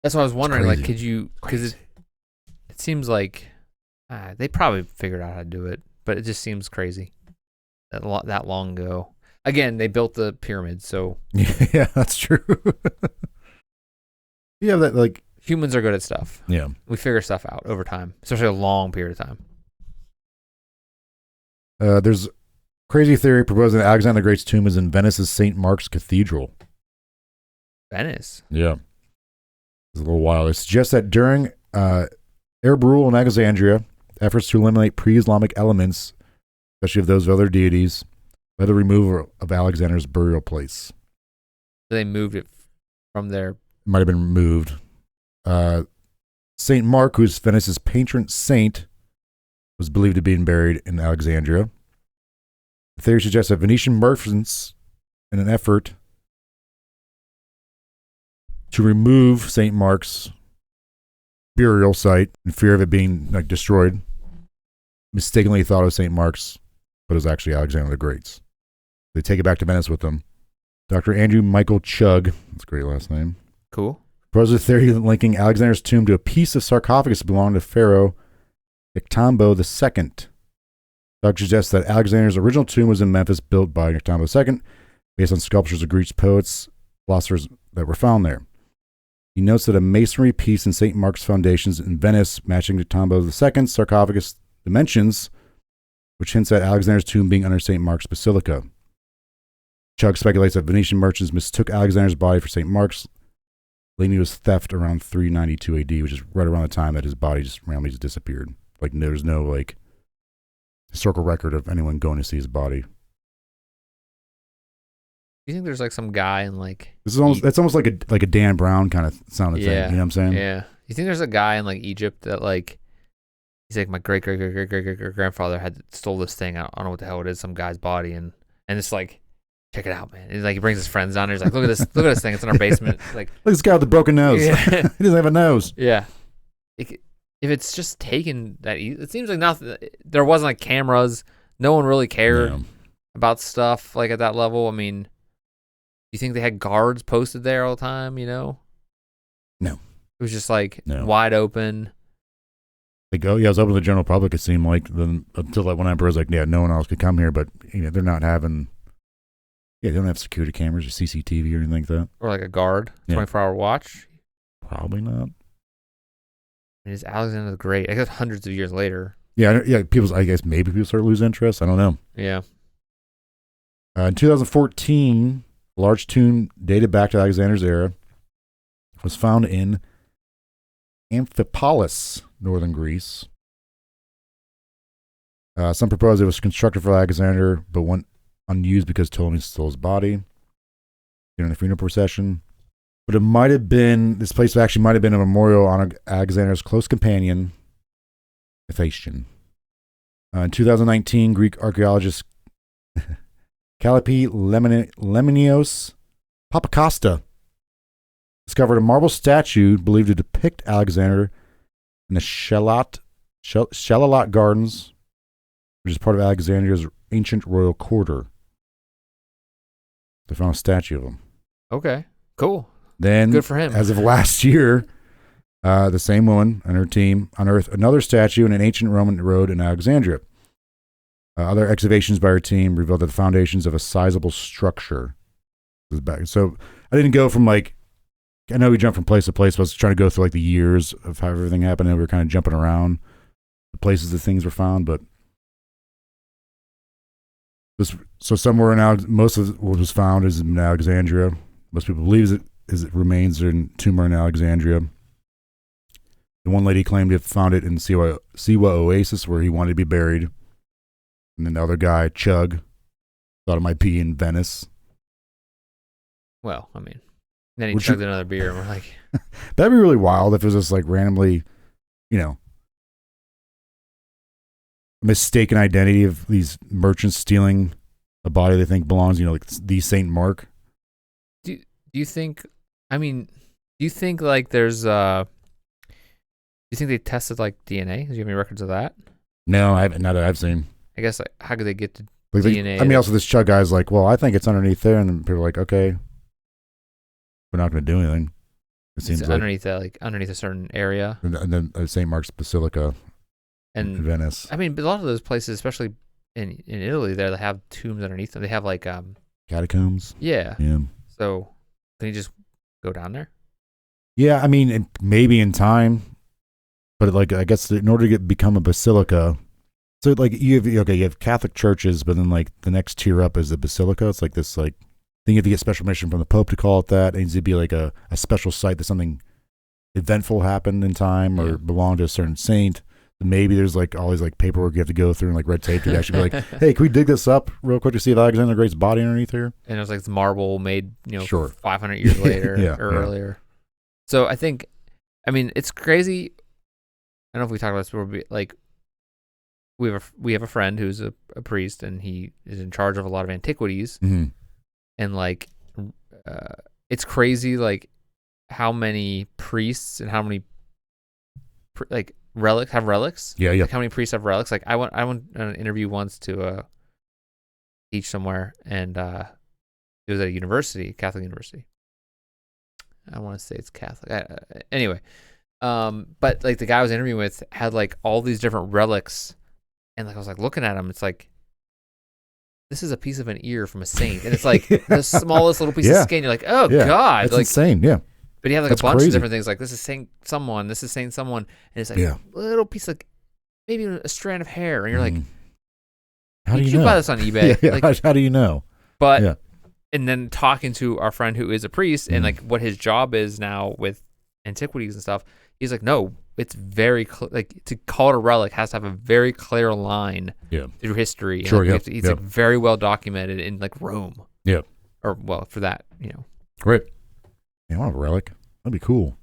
[SPEAKER 1] That's what I was wondering. Like, could you? Because it seems like they probably figured out how to do it, but it just seems crazy that long ago. Again, they built the pyramids, so
[SPEAKER 2] yeah, that's true. Yeah, that like
[SPEAKER 1] humans are good at stuff.
[SPEAKER 2] Yeah,
[SPEAKER 1] we figure stuff out over time, especially a long period of time.
[SPEAKER 2] There's a crazy theory proposing that Alexander the Great's tomb is in Venice's St. Mark's Cathedral.
[SPEAKER 1] Venice?
[SPEAKER 2] Yeah. It's a little wild. It suggests that during Arab rule in Alexandria, efforts to eliminate pre-Islamic elements, especially of those of other deities, led to the removal of Alexander's burial place.
[SPEAKER 1] So they moved it from there.
[SPEAKER 2] It might have been moved. St. Mark, who's Venice's patron saint, was believed to be buried in Alexandria. The theory suggests that Venetian merchants, in an effort to remove St. Mark's burial site in fear of it being destroyed, mistakenly thought it was St. Mark's, but it was actually Alexander the Great's. They take it back to Venice with them. Dr. Andrew Michael Chugg, that's a great last name.
[SPEAKER 1] Cool.
[SPEAKER 2] Proposed a theory linking Alexander's tomb to a piece of sarcophagus belonging to Pharaoh Nectambo II. Dr. suggests that Alexander's original tomb was in Memphis, built by Nectambo II, based on sculptures of Greek poets, philosophers that were found there. He notes that a masonry piece in St. Mark's foundations in Venice, matching Nectambo II's sarcophagus dimensions, which hints at Alexander's tomb being under St. Mark's Basilica. Chugg speculates that Venetian merchants mistook Alexander's body for St. Mark's, leading to his theft around 392 AD, which is right around the time that his body just randomly just disappeared. Like, there's no historical record of anyone going to see his body.
[SPEAKER 1] You think there's some guy in
[SPEAKER 2] that's almost like a Dan Brown kind of sounding thing. You know what I'm saying?
[SPEAKER 1] Yeah. You think there's a guy in Egypt that he's like, my great grandfather had stole this thing. I don't know what the hell it is. Some guy's body, and it's check it out, man. He's he brings his friends down. He's like, look at this thing. It's in our basement.
[SPEAKER 2] Look at this guy with the broken nose.
[SPEAKER 1] Yeah.
[SPEAKER 2] He doesn't have a nose.
[SPEAKER 1] Yeah. If it's just taken that easy, it seems like nothing. There wasn't cameras. No one really cared about stuff at that level. I mean, you think they had guards posted there all the time?
[SPEAKER 2] No.
[SPEAKER 1] It was just wide open.
[SPEAKER 2] It was open to the general public. It seemed until one emperor was no one else could come here. But they're not having. Yeah, they don't have security cameras or CCTV or anything like that.
[SPEAKER 1] Or a guard, 24-hour watch.
[SPEAKER 2] Probably not.
[SPEAKER 1] It's Alexander the Great. I guess hundreds of years later.
[SPEAKER 2] Yeah. I guess maybe people start to lose interest. I don't know.
[SPEAKER 1] Yeah.
[SPEAKER 2] In 2014, a large tomb dated back to Alexander's era was found in Amphipolis, northern Greece. Some propose it was constructed for Alexander, but went unused because Ptolemy stole his body during the funeral procession. But it might have been, this place actually might have been a memorial on Alexander's close companion, Hephaestion. In 2019, Greek archaeologist Kallipi Lemenios Papacosta discovered a marble statue believed to depict Alexander in the Shalalot Gardens, which is part of Alexandria's ancient royal quarter. They found a statue of him.
[SPEAKER 1] Okay, cool.
[SPEAKER 2] Then,
[SPEAKER 1] good for him.
[SPEAKER 2] As of last year, the same woman and her team unearthed another statue in an ancient Roman road in Alexandria. Other excavations by her team revealed that the foundations of a sizable structure was back. So I didn't go from I know we jumped from place to place, but I was trying to go through the years of how everything happened, and we were kind of jumping around the places that things were found, but so somewhere in most of what was found is in Alexandria. Most people believe it remains in tomb in Alexandria. The one lady claimed to have found it in Siwa Oasis, where he wanted to be buried. And then the other guy, Chugg, thought it might be in Venice.
[SPEAKER 1] Well, I mean, then he chugged another beer, and we're like,
[SPEAKER 2] that'd be really wild if it was just like randomly, mistaken identity of these merchants stealing a body they think belongs, like the Saint Mark.
[SPEAKER 1] Do you think? I mean, do you think like there's do you think they tested like DNA? Do you have any records of that?
[SPEAKER 2] No, I haven't. Not that I've seen.
[SPEAKER 1] I guess like, how could they get to
[SPEAKER 2] like,
[SPEAKER 1] DNA?
[SPEAKER 2] Also this Chug guy's like, well, I think it's underneath there, and then people are like, okay, we're not going to do anything. It seems
[SPEAKER 1] like underneath a certain area,
[SPEAKER 2] and then St. Mark's Basilica in Venice.
[SPEAKER 1] I mean, a lot of those places, especially in Italy, they have tombs underneath them. They have like
[SPEAKER 2] catacombs.
[SPEAKER 1] Yeah.
[SPEAKER 2] Yeah.
[SPEAKER 1] So can you just go down there?
[SPEAKER 2] Yeah, I mean, maybe in time, but like I guess in order to become a basilica, so like you have Catholic churches, but then like the next tier up is the basilica. It's like this like thing you have to get special permission from the Pope to call it that. It needs to be like a special site that something eventful happened in time or belonged to a certain saint. Maybe there's like all these like paperwork you have to go through and like red tape to actually be like, hey, can we dig this up real quick to see if Alexander the Great's body underneath here?
[SPEAKER 1] And it was like this marble made, 500 years later or earlier. So I think, I mean, it's crazy. I don't know if we talked about this before, but like we have a friend who's a priest, and he is in charge of a lot of antiquities.
[SPEAKER 2] Mm-hmm.
[SPEAKER 1] And like, it's crazy, like how many priests and how many like relics.
[SPEAKER 2] Yeah.
[SPEAKER 1] Like how many priests have relics? Like I went on an interview once to teach somewhere, and it was at a university, Catholic university. I want to say it's Catholic. Anyway, but like the guy I was interviewing with had like all these different relics, and like I was like looking at him, it's like, this is a piece of an ear from a saint, and it's like the smallest little piece of skin. You're like, oh god,
[SPEAKER 2] it's
[SPEAKER 1] like
[SPEAKER 2] insane. Yeah.
[SPEAKER 1] But he had like a bunch of different things. Like this is Saint someone, this is Saint someone, and it's like a little piece, like maybe a strand of hair, and you're like,
[SPEAKER 2] how do you
[SPEAKER 1] know?
[SPEAKER 2] Buy
[SPEAKER 1] this on eBay?
[SPEAKER 2] Yeah, like, how do you know?
[SPEAKER 1] But and then talking to our friend who is a priest, and like what his job is now with antiquities and stuff, he's like, no, it's very like to call it a relic has to have a very clear line through history.
[SPEAKER 2] Sure,
[SPEAKER 1] and, it's like very well documented in like Rome.
[SPEAKER 2] Yeah,
[SPEAKER 1] or well, for that,
[SPEAKER 2] Great. Yeah, I want a relic. That'd be cool.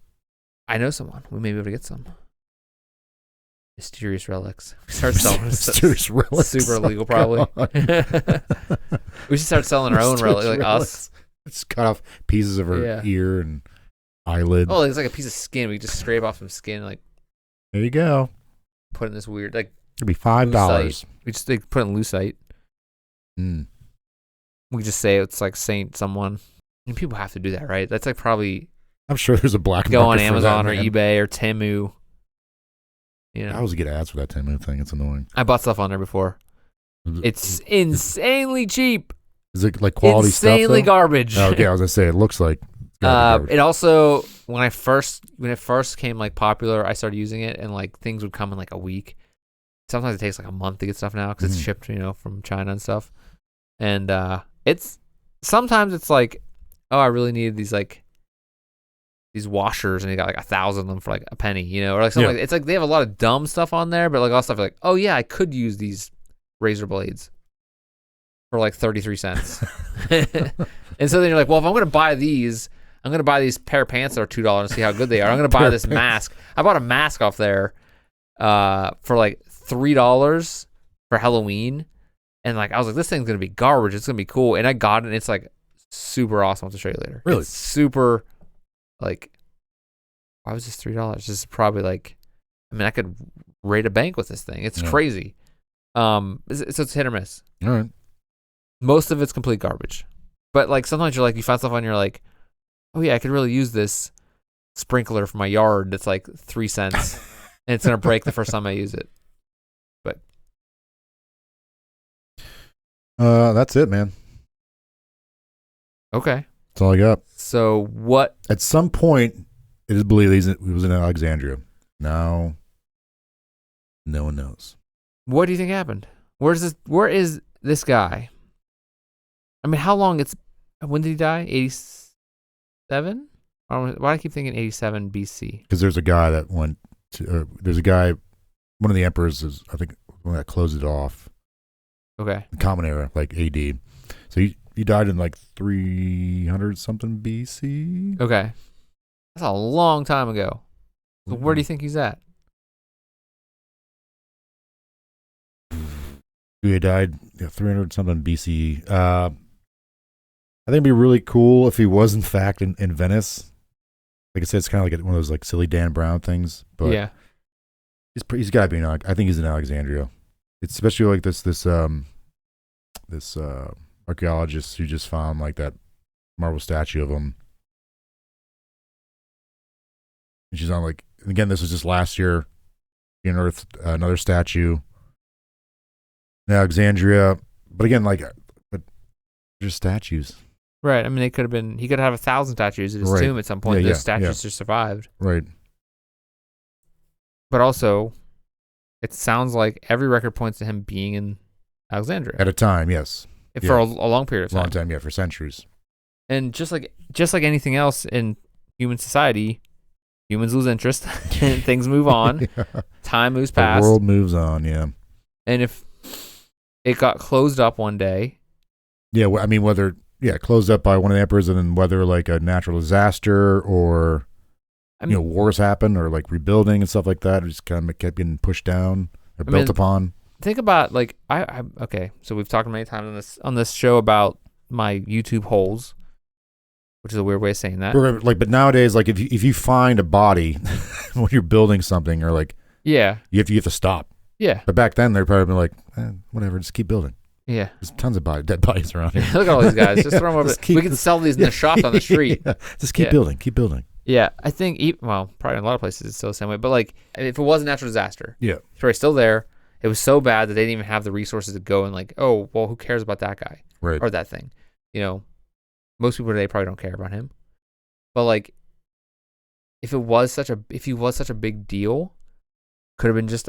[SPEAKER 1] I know someone. We may be able to get some mysterious relics. We start selling
[SPEAKER 2] mysterious relics.
[SPEAKER 1] Super illegal, probably. We should start selling our own relics, like us.
[SPEAKER 2] Let's cut off pieces of her ear and eyelid.
[SPEAKER 1] Oh, it's like a piece of skin. We just scrape off some skin, like
[SPEAKER 2] there you go.
[SPEAKER 1] Put in this weird, like
[SPEAKER 2] it'd be $5.
[SPEAKER 1] We just put it in lucite. We just say it's like Saint someone. And people have to do that, right? That's like probably.
[SPEAKER 2] I'm sure there's a black
[SPEAKER 1] go
[SPEAKER 2] market
[SPEAKER 1] on Amazon
[SPEAKER 2] for that,
[SPEAKER 1] or eBay or Temu.
[SPEAKER 2] I always get ads for that Temu thing. It's annoying.
[SPEAKER 1] I bought stuff on there before. It's insanely cheap.
[SPEAKER 2] Is it like quality stuff?
[SPEAKER 1] Insanely garbage.
[SPEAKER 2] Oh, okay, I was gonna say it looks like.
[SPEAKER 1] It also when it first came like popular, I started using it, and like things would come in like a week. Sometimes it takes like a month to get stuff now because it's shipped, from China and stuff. And sometimes it's like, oh, I really needed these washers, and you got like 1,000 of them for like a penny, or like something. Like, it's like they have a lot of dumb stuff on there, but like all stuff like, oh yeah, I could use these razor blades for like 33 cents. And so then you're like, well, if I'm going to buy these, I'm going to buy these pair of pants that are $2 and see how good they are. I'm going to buy this mask. I bought a mask off there for like $3 for Halloween. And like I was like, this thing's going to be garbage. It's going to be cool. And I got it, and it's like super awesome. I'll have to show you later.
[SPEAKER 2] Really?
[SPEAKER 1] It's super, like, why was this $3? This is probably like, I could raid a bank with this thing. It's crazy. So it's hit or miss.
[SPEAKER 2] All right.
[SPEAKER 1] Most of it's complete garbage. But like sometimes you're like, you find stuff on, you're like, oh yeah, I could really use this sprinkler for my yard that's like 3 cents and it's going to break the first time I use it. But
[SPEAKER 2] that's it, man.
[SPEAKER 1] Okay.
[SPEAKER 2] That's all I got.
[SPEAKER 1] So what?
[SPEAKER 2] At some point, it is believed he was in Alexandria. Now, no one knows.
[SPEAKER 1] What do you think happened? Where is this guy? How long when did he die? 87? Why do I keep thinking 87 BC?
[SPEAKER 2] Because there's a guy that went to, one of the emperors is, I think, one that closed it off.
[SPEAKER 1] Okay.
[SPEAKER 2] The Common Era, like AD. So he died in like 300 something BC.
[SPEAKER 1] Okay. That's a long time ago. So where do you think he's at?
[SPEAKER 2] He died 300 something BC. I think it'd be really cool if he was in fact in Venice. Like I said, it's kind of like one of those like silly Dan Brown things. But
[SPEAKER 1] yeah,
[SPEAKER 2] he's got to be I think he's in Alexandria. It's especially like this archaeologist who just found like that marble statue of him. And she's on like, again, this was just last year. He unearthed another statue in Alexandria, but again, but just statues.
[SPEAKER 1] Right. I mean, he could have 1,000 statues at his tomb at some point. Those statues just survived.
[SPEAKER 2] Right.
[SPEAKER 1] But also, it sounds like every record points to him being in Alexandria.
[SPEAKER 2] At a time, yes.
[SPEAKER 1] For a long period of time.
[SPEAKER 2] Long time, yeah, for centuries.
[SPEAKER 1] And just like anything else in human society, humans lose interest and things move on. Time moves past.
[SPEAKER 2] The world moves on, yeah.
[SPEAKER 1] And if it got closed up one day.
[SPEAKER 2] Yeah, I mean, closed up by one of the emperors, and then whether like a natural disaster or, wars happen or like rebuilding and stuff like that, it just kind of kept getting pushed down or built upon.
[SPEAKER 1] Think about like, okay, so we've talked many times on this show about my YouTube holes, which is a weird way of saying that.
[SPEAKER 2] But nowadays, like if you find a body when you're building something, or like, you have to stop.
[SPEAKER 1] Yeah.
[SPEAKER 2] But back then, they'd probably been like, whatever, just keep building.
[SPEAKER 1] Yeah.
[SPEAKER 2] There's tons of dead bodies around here.
[SPEAKER 1] Look at all these guys. Just throw them over. We can sell these in the shop on the street.
[SPEAKER 2] Just keep building. Keep building.
[SPEAKER 1] Yeah. I think, probably in a lot of places it's still the same way. But like, if it was a natural disaster,
[SPEAKER 2] it's
[SPEAKER 1] probably still there. It was so bad that they didn't even have the resources to go and like, oh, well, who cares about that guy?
[SPEAKER 2] Right.
[SPEAKER 1] Or that thing. Most people today probably don't care about him. But like, if he was such a big deal, could have been just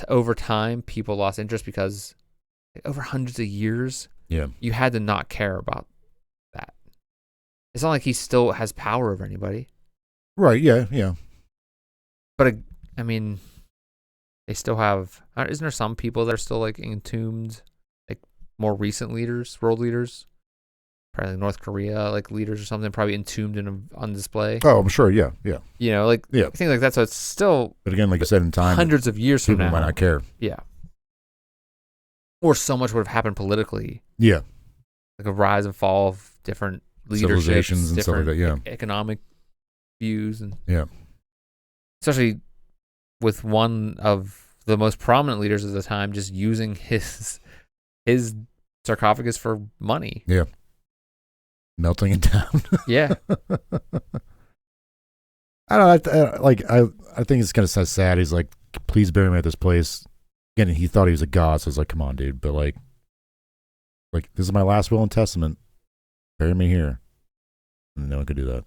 [SPEAKER 1] over time, people lost interest because over hundreds of years, you had to not care about that. It's not like he still has power over anybody.
[SPEAKER 2] Right, yeah.
[SPEAKER 1] But, I mean, they still have, isn't there some people that are still like entombed, like more recent leaders, world leaders? Probably like North Korea, like leaders or something, probably entombed on display.
[SPEAKER 2] Oh, I'm sure, yeah.
[SPEAKER 1] Things like that. So it's still,
[SPEAKER 2] but again, like I said, in time,
[SPEAKER 1] hundreds of years from now,
[SPEAKER 2] people might not care.
[SPEAKER 1] Yeah. Or so much would have happened politically.
[SPEAKER 2] Yeah.
[SPEAKER 1] Like a rise and fall of different leaderships,
[SPEAKER 2] civilizations and stuff like that,
[SPEAKER 1] economic views. And
[SPEAKER 2] especially
[SPEAKER 1] with one of the most prominent leaders of the time just using his sarcophagus for money.
[SPEAKER 2] Yeah. Melting it down.
[SPEAKER 1] Yeah.
[SPEAKER 2] I don't know. I think it's kind of sad. He's like, please bury me at this place. Again, he thought he was a god, so I was like, come on, dude. But like this is my last will and testament. Bury me here. And no one could do that.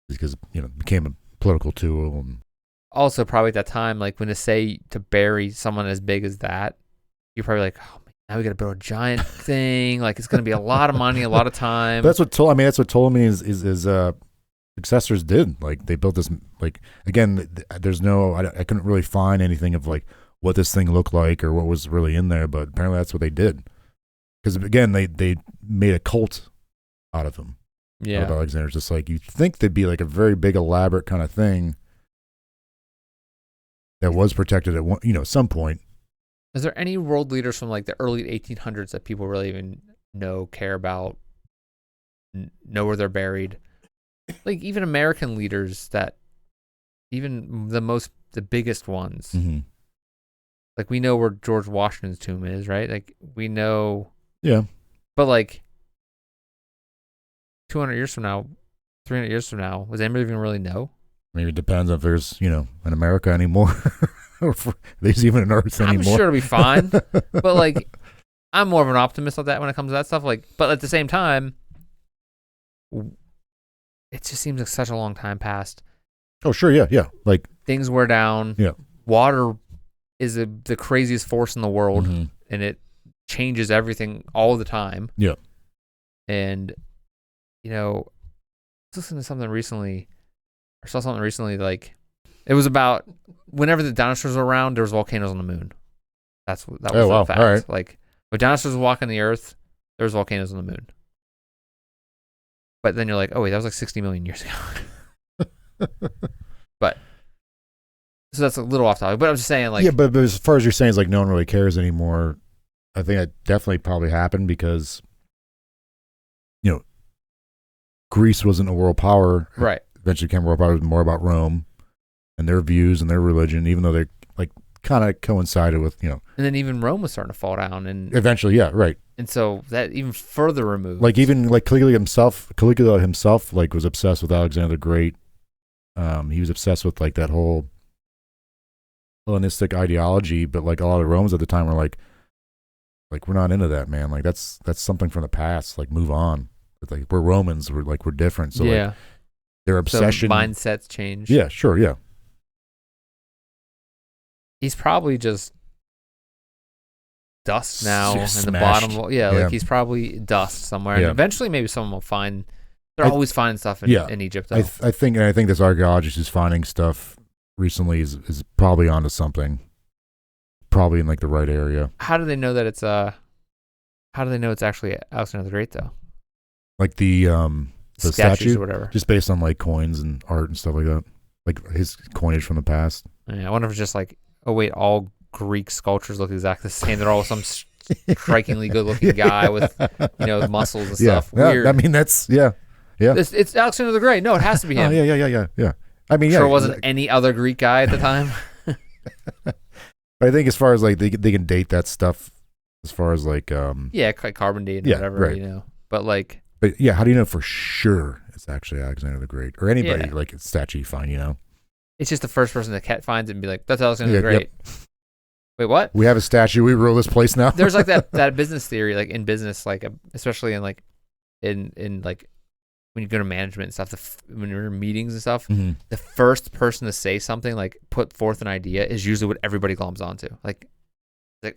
[SPEAKER 2] Because, it became a political tool. And
[SPEAKER 1] also, probably at that time, like when to say to bury someone as big as that, you're probably like, oh, man, now we got to build a giant thing. Like it's going to be a lot of money, a lot of time.
[SPEAKER 2] But that's what Ptolemy's successors did. Like they built this, like, again, there's I couldn't really find anything of like what this thing looked like or what was really in there, but apparently that's what they did. Because again, they made a cult out of him.
[SPEAKER 1] Yeah.
[SPEAKER 2] Out of Alexander. It's just like, you'd think they'd be like a very big, elaborate kind of thing that was protected at some point.
[SPEAKER 1] Is there any world leaders from like the early 1800s that people really even care about, know where they're buried? Like even American leaders that, even the biggest ones, like we know where George Washington's tomb is, right? Like we know.
[SPEAKER 2] Yeah.
[SPEAKER 1] But like 200 years from now, 300 years from now, does anybody even really know?
[SPEAKER 2] Maybe it depends if there's, in America anymore. Or if there's even an Earth anymore.
[SPEAKER 1] I'm sure it'll be fine. But like, I'm more of an optimist on that when it comes to that stuff. Like, but at the same time, it just seems like such a long time passed.
[SPEAKER 2] Oh, sure. Yeah. Like
[SPEAKER 1] things wear down.
[SPEAKER 2] Yeah.
[SPEAKER 1] Water is the craziest force in the world, and it changes everything all the time.
[SPEAKER 2] Yeah.
[SPEAKER 1] And, I was listening to something recently, or saw something recently, like, it was about whenever the dinosaurs were around, there was volcanoes on the moon. That was the fact.
[SPEAKER 2] All right.
[SPEAKER 1] Like, when dinosaurs were walking the earth, there's volcanoes on the moon. But then you're like, oh wait, that was like 60 million years ago. But so that's a little off topic. But I'm just saying, like,
[SPEAKER 2] yeah, but as far as you're saying, it's like no one really cares anymore. I think that definitely probably happened because, Greece wasn't a world power.
[SPEAKER 1] Right.
[SPEAKER 2] Eventually became a world power. It was more about Rome and their views and their religion, even though they like kind of coincided with,
[SPEAKER 1] And then even Rome was starting to fall down, and
[SPEAKER 2] eventually, yeah, right.
[SPEAKER 1] And so that even further removed.
[SPEAKER 2] Like even like Caligula himself like was obsessed with Alexander the Great. He was obsessed with like that whole Hellenistic ideology, but like a lot of Romans at the time were like we're not into that, man. Like that's something from the past. Like move on. But, like we're Romans. We're different. So
[SPEAKER 1] yeah,
[SPEAKER 2] like, their obsession.
[SPEAKER 1] So mindsets change.
[SPEAKER 2] Yeah, sure, yeah.
[SPEAKER 1] He's probably just dust now in
[SPEAKER 2] smashed.
[SPEAKER 1] the bottom. Like he's probably dust somewhere.
[SPEAKER 2] Yeah.
[SPEAKER 1] And eventually, maybe someone will find. They're always finding stuff in Egypt. Though.
[SPEAKER 2] I think this archaeologist who's finding stuff recently is probably onto something. Probably in like the right area.
[SPEAKER 1] How do they know that it's How do they know it's actually Alexander the Great though?
[SPEAKER 2] Like the
[SPEAKER 1] Statues
[SPEAKER 2] statue
[SPEAKER 1] or whatever.
[SPEAKER 2] Just based on like coins and art and stuff like that. Like his coinage from the past.
[SPEAKER 1] Yeah, I wonder if it's just like, oh wait, all Greek sculptures look exactly the same. They're all some strikingly good-looking guy with muscles and stuff. Weird.
[SPEAKER 2] I mean that's yeah.
[SPEAKER 1] It's Alexander the Great. No, it has to be him.
[SPEAKER 2] Yeah. I mean,
[SPEAKER 1] sure, it wasn't any other Greek guy at the time.
[SPEAKER 2] I think as far as like they can date that stuff, as far as like
[SPEAKER 1] like carbon dating, whatever,
[SPEAKER 2] right.
[SPEAKER 1] But
[SPEAKER 2] yeah, how do you know for sure it's actually Alexander the Great or anybody like a statue you find?
[SPEAKER 1] It's just the first person that cat finds it and be like, that's Alexander the Great. Yep. Wait, what?
[SPEAKER 2] We have a statue. We rule this place now.
[SPEAKER 1] There's like that business theory, like in business, like especially in like in like when you go to management and stuff, when you're in meetings and stuff, the first person to say something, like put forth an idea, is usually what everybody gloms onto. Like,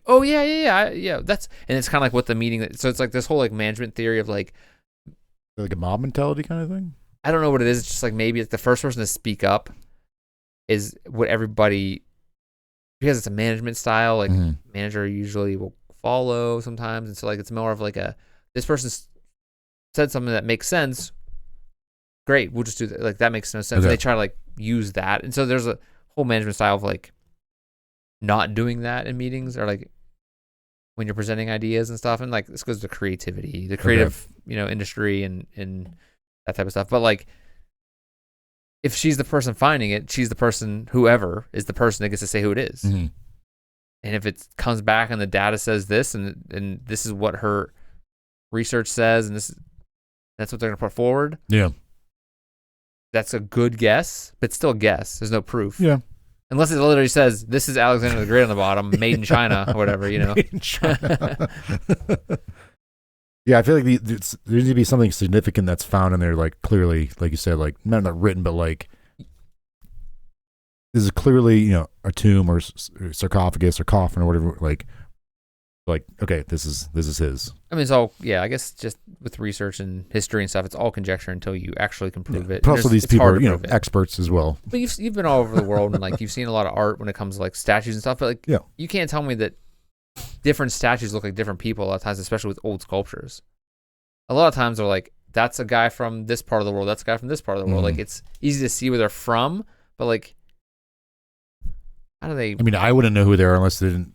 [SPEAKER 1] oh yeah, that's, and it's kind of like what the meeting. So it's like this whole like management theory of like
[SPEAKER 2] a mob mentality kind of thing.
[SPEAKER 1] I don't know what it is. It's just like maybe it's the first person to speak up is what everybody, because it's a management style. Like manager usually will follow sometimes, and so like it's more of like this person said something that makes sense. Great, we'll just do that. Like that makes no sense. Okay. And they try to like use that, and so there's a whole management style of like not doing that in meetings, or like when you're presenting ideas and stuff. And like this goes to creativity, the creative industry and that type of stuff. But like if she's the person finding it, she's the person, whoever is the person that gets to say who it is. And if it comes back and the data says this, and this is what her research says, and that's what they're gonna put forward. Yeah. That's a good guess, but still a guess. There's no proof. Yeah. Unless it literally says, this is Alexander the Great on the bottom, made in China, or whatever, Made in China.
[SPEAKER 2] Yeah, I feel like there needs to be something significant that's found in there, like clearly, like you said, like not written, but like this is clearly, a tomb or sarcophagus or coffin or whatever, like okay, this is his.
[SPEAKER 1] I mean, it's all, I guess just with research and history and stuff, it's all conjecture until you actually can prove it.
[SPEAKER 2] But also these people are, experts as well.
[SPEAKER 1] But you've been all over the world, and like you've seen a lot of art when it comes to like statues and stuff. But like, you can't tell me that different statues look like different people a lot of times, especially with old sculptures. A lot of times they're like, that's a guy from this part of the world, that's a guy from this part of the world. Like it's easy to see where they're from, but like, how do they?
[SPEAKER 2] I mean, I wouldn't know who they are unless it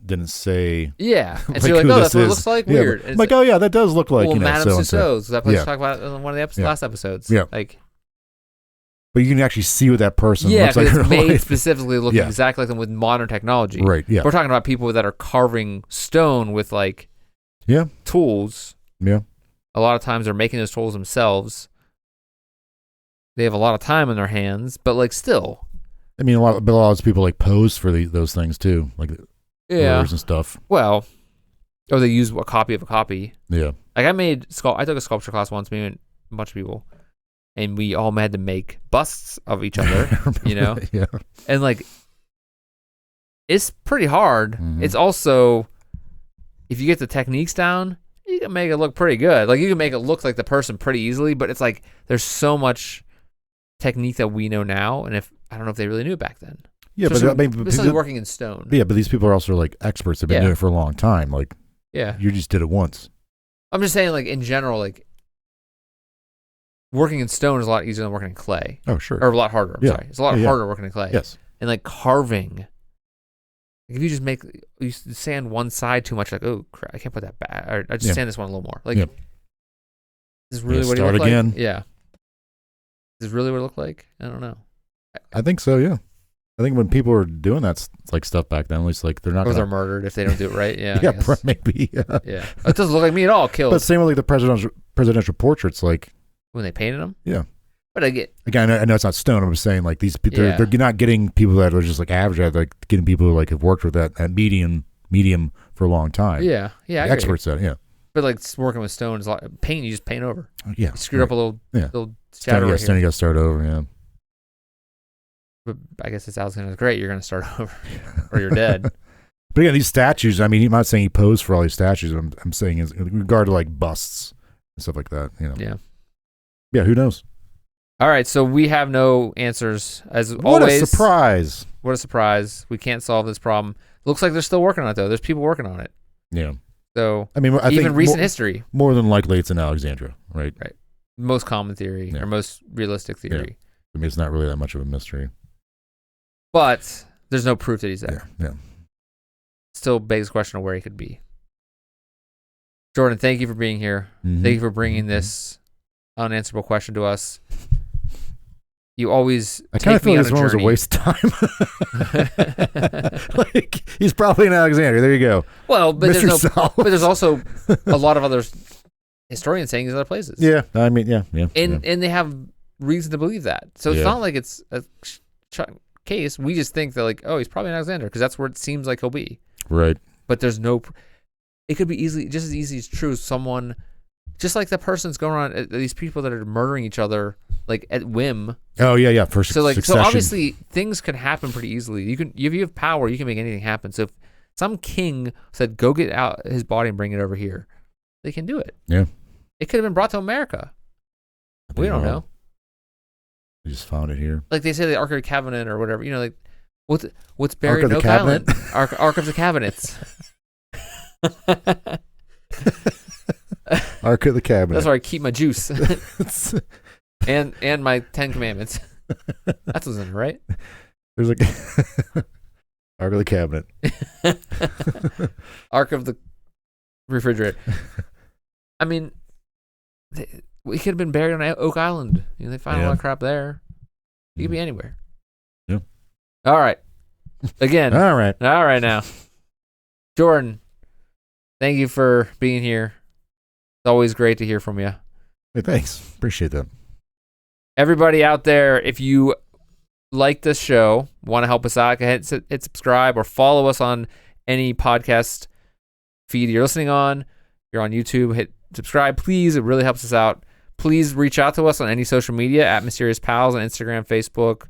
[SPEAKER 2] didn't say.
[SPEAKER 1] Yeah. And like so you're like, oh, that's what it looks like? Weird.
[SPEAKER 2] I'm like, oh, yeah, that does look like,
[SPEAKER 1] Madame Tussauds. That place talked about in one of the last episodes.
[SPEAKER 2] Yeah.
[SPEAKER 1] Like,
[SPEAKER 2] but you can actually see what that person looks like.
[SPEAKER 1] Yeah, it's made specifically looking exactly like them with modern technology.
[SPEAKER 2] Right, yeah.
[SPEAKER 1] We're talking about people that are carving stone with, like, tools.
[SPEAKER 2] Yeah.
[SPEAKER 1] A lot of times they're making those tools themselves. They have a lot of time in their hands, but, like, still.
[SPEAKER 2] I mean, a lot of people, like, pose for those things, too. Like, and stuff.
[SPEAKER 1] Well, they use a copy of a copy.
[SPEAKER 2] Yeah.
[SPEAKER 1] Like I took a sculpture class once, me and a bunch of people, and we all had to make busts of each other,
[SPEAKER 2] Yeah.
[SPEAKER 1] And like, it's pretty hard. It's also, if you get the techniques down, you can make it look pretty good. Like you can make it look like the person pretty easily, but it's like, there's so much technique that we know now. And I don't know if they really knew back then.
[SPEAKER 2] Yeah,
[SPEAKER 1] especially working in stone.
[SPEAKER 2] Yeah, but these people are also like experts. They've been doing it for a long time. Like, you just did it once.
[SPEAKER 1] I'm just saying, like, in general, like, working in stone is a lot easier than working in clay.
[SPEAKER 2] Oh, sure.
[SPEAKER 1] Or a lot harder. I'm sorry. It's a lot harder working in clay.
[SPEAKER 2] Yes.
[SPEAKER 1] And, like, carving. If you just you sand one side too much, like, oh, crap, I can't put that back. Or I just sand this one a little more. Like, this is really what it looked
[SPEAKER 2] again.
[SPEAKER 1] like? Yeah. Is this really what it looked like? I don't know.
[SPEAKER 2] I think so, yeah. I think when people were doing that like stuff back then, at least like they're not.
[SPEAKER 1] Or they're murdered if they don't do it right. Yeah.
[SPEAKER 2] Yeah, maybe. Yeah.
[SPEAKER 1] Yeah. It doesn't look like me at all. Killed.
[SPEAKER 2] But same with like the presidential portraits, like
[SPEAKER 1] when they painted them.
[SPEAKER 2] Yeah.
[SPEAKER 1] But
[SPEAKER 2] again, I know it's not stone. I'm just saying like they're not getting people that are just like average. They're like getting people who like have worked with that medium for a long time.
[SPEAKER 1] Yeah. Yeah.
[SPEAKER 2] Experts at it. Yeah.
[SPEAKER 1] But like working with stone is paint. You just paint over.
[SPEAKER 2] Yeah.
[SPEAKER 1] You screwed up a little shadow.
[SPEAKER 2] Yeah. Stone, you got to start over. Yeah.
[SPEAKER 1] But I guess it's Alexander's great. You're going to start over, or you're dead.
[SPEAKER 2] But again, these statues. I mean, I'm not saying he posed for all these statues. I'm saying in regard to like busts and stuff like that. You know.
[SPEAKER 1] Yeah.
[SPEAKER 2] Yeah. Who knows?
[SPEAKER 1] All right. So we have no answers as always.
[SPEAKER 2] What a surprise!
[SPEAKER 1] What a surprise! We can't solve this problem. Looks like they're still working on it though. There's people working on it.
[SPEAKER 2] Yeah.
[SPEAKER 1] So
[SPEAKER 2] I mean, I
[SPEAKER 1] even
[SPEAKER 2] think
[SPEAKER 1] recent history.
[SPEAKER 2] More than likely, it's in Alexandria, right?
[SPEAKER 1] Right. Most common theory or most realistic theory.
[SPEAKER 2] Yeah. I mean, it's not really that much of a mystery.
[SPEAKER 1] But there's no proof that he's there.
[SPEAKER 2] Yeah.
[SPEAKER 1] Still begs the question of where he could be. Jordan, thank you for being here.
[SPEAKER 2] Mm-hmm.
[SPEAKER 1] Thank you for bringing this unanswerable question to us. You always
[SPEAKER 2] I kind of feel like this one was a waste of time. Like, he's probably in Alexandria. There you go.
[SPEAKER 1] Well, but there's also a lot of other historians saying he's other places.
[SPEAKER 2] Yeah. I mean, yeah.
[SPEAKER 1] And they have reason to believe that. So it's not like it's a case. We just think that like, oh, he's probably in Alexandria because that's where it seems like he'll be.
[SPEAKER 2] Right.
[SPEAKER 1] But there's no. It could be just as easy as true as someone, just like the person's going around. These people that are murdering each other like at whim.
[SPEAKER 2] Oh yeah. For
[SPEAKER 1] so like
[SPEAKER 2] succession.
[SPEAKER 1] so obviously things can happen pretty easily. You can if you have power, you can make anything happen. So if some king said, "Go get out his body and bring it over here," they can do it.
[SPEAKER 2] Yeah.
[SPEAKER 1] It could have been brought to America. We don't know.
[SPEAKER 2] We just found it here.
[SPEAKER 1] Like they say the Ark of the Covenant or whatever. You know, like what's buried in Oak Island? Ark of the Cabinets.
[SPEAKER 2] Ark of the Cabinet.
[SPEAKER 1] That's where I keep my juice. and my 10 Commandments. That's what's in it, right?
[SPEAKER 2] There's like Ark of the Cabinet.
[SPEAKER 1] Ark of the refrigerator. I mean, we could have been buried on Oak Island. You know, they find a lot of crap there. You could be anywhere.
[SPEAKER 2] Yeah.
[SPEAKER 1] All right. Again.
[SPEAKER 2] All right
[SPEAKER 1] now. Jordan, thank you for being here. It's always great to hear from you.
[SPEAKER 2] Hey, thanks. Appreciate that.
[SPEAKER 1] Everybody out there, if you like this show, want to help us out, go ahead and hit subscribe or follow us on any podcast feed you're listening on. If you're on YouTube, hit subscribe, please. It really helps us out. Please reach out to us on any social media at Mysterious Pals on Instagram, Facebook,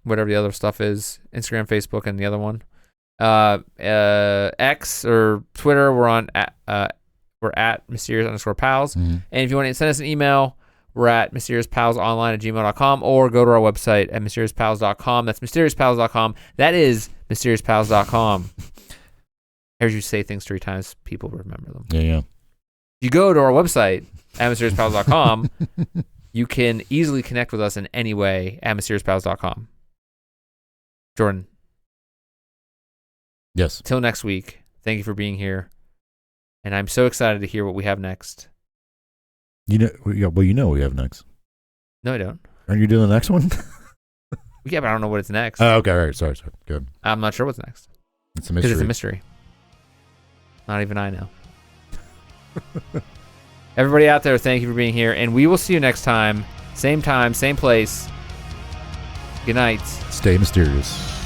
[SPEAKER 1] whatever the other stuff is. Instagram, Facebook, and the other one. X or Twitter, we're at mysterious_pals.
[SPEAKER 2] Mm-hmm.
[SPEAKER 1] And if you want to send us an email, we're at mysteriousPalsOnline@gmail.com or go to our website at mysteriousPals.com. That's mysteriousPals.com. That is mysteriousPals.com. As you say things 3 times, people remember them.
[SPEAKER 2] Yeah.
[SPEAKER 1] If you go to our website at mysteriousPals.com, you can easily connect with us in any way at mysteriousPals.com. Jordan.
[SPEAKER 2] Yes.
[SPEAKER 1] Till next week, thank you for being here. And I'm so excited to hear what we have next.
[SPEAKER 2] You know what we have next.
[SPEAKER 1] No, I don't.
[SPEAKER 2] Aren't you doing the next one?
[SPEAKER 1] Yeah, but I don't know what it's next.
[SPEAKER 2] Oh, okay. All right. Sorry. Good.
[SPEAKER 1] I'm not sure what's next.
[SPEAKER 2] It's a mystery.
[SPEAKER 1] Because it's a mystery. Not even I know. Everybody out there, thank you for being here. And we will see you next time. Same place. Good night.
[SPEAKER 2] Stay mysterious.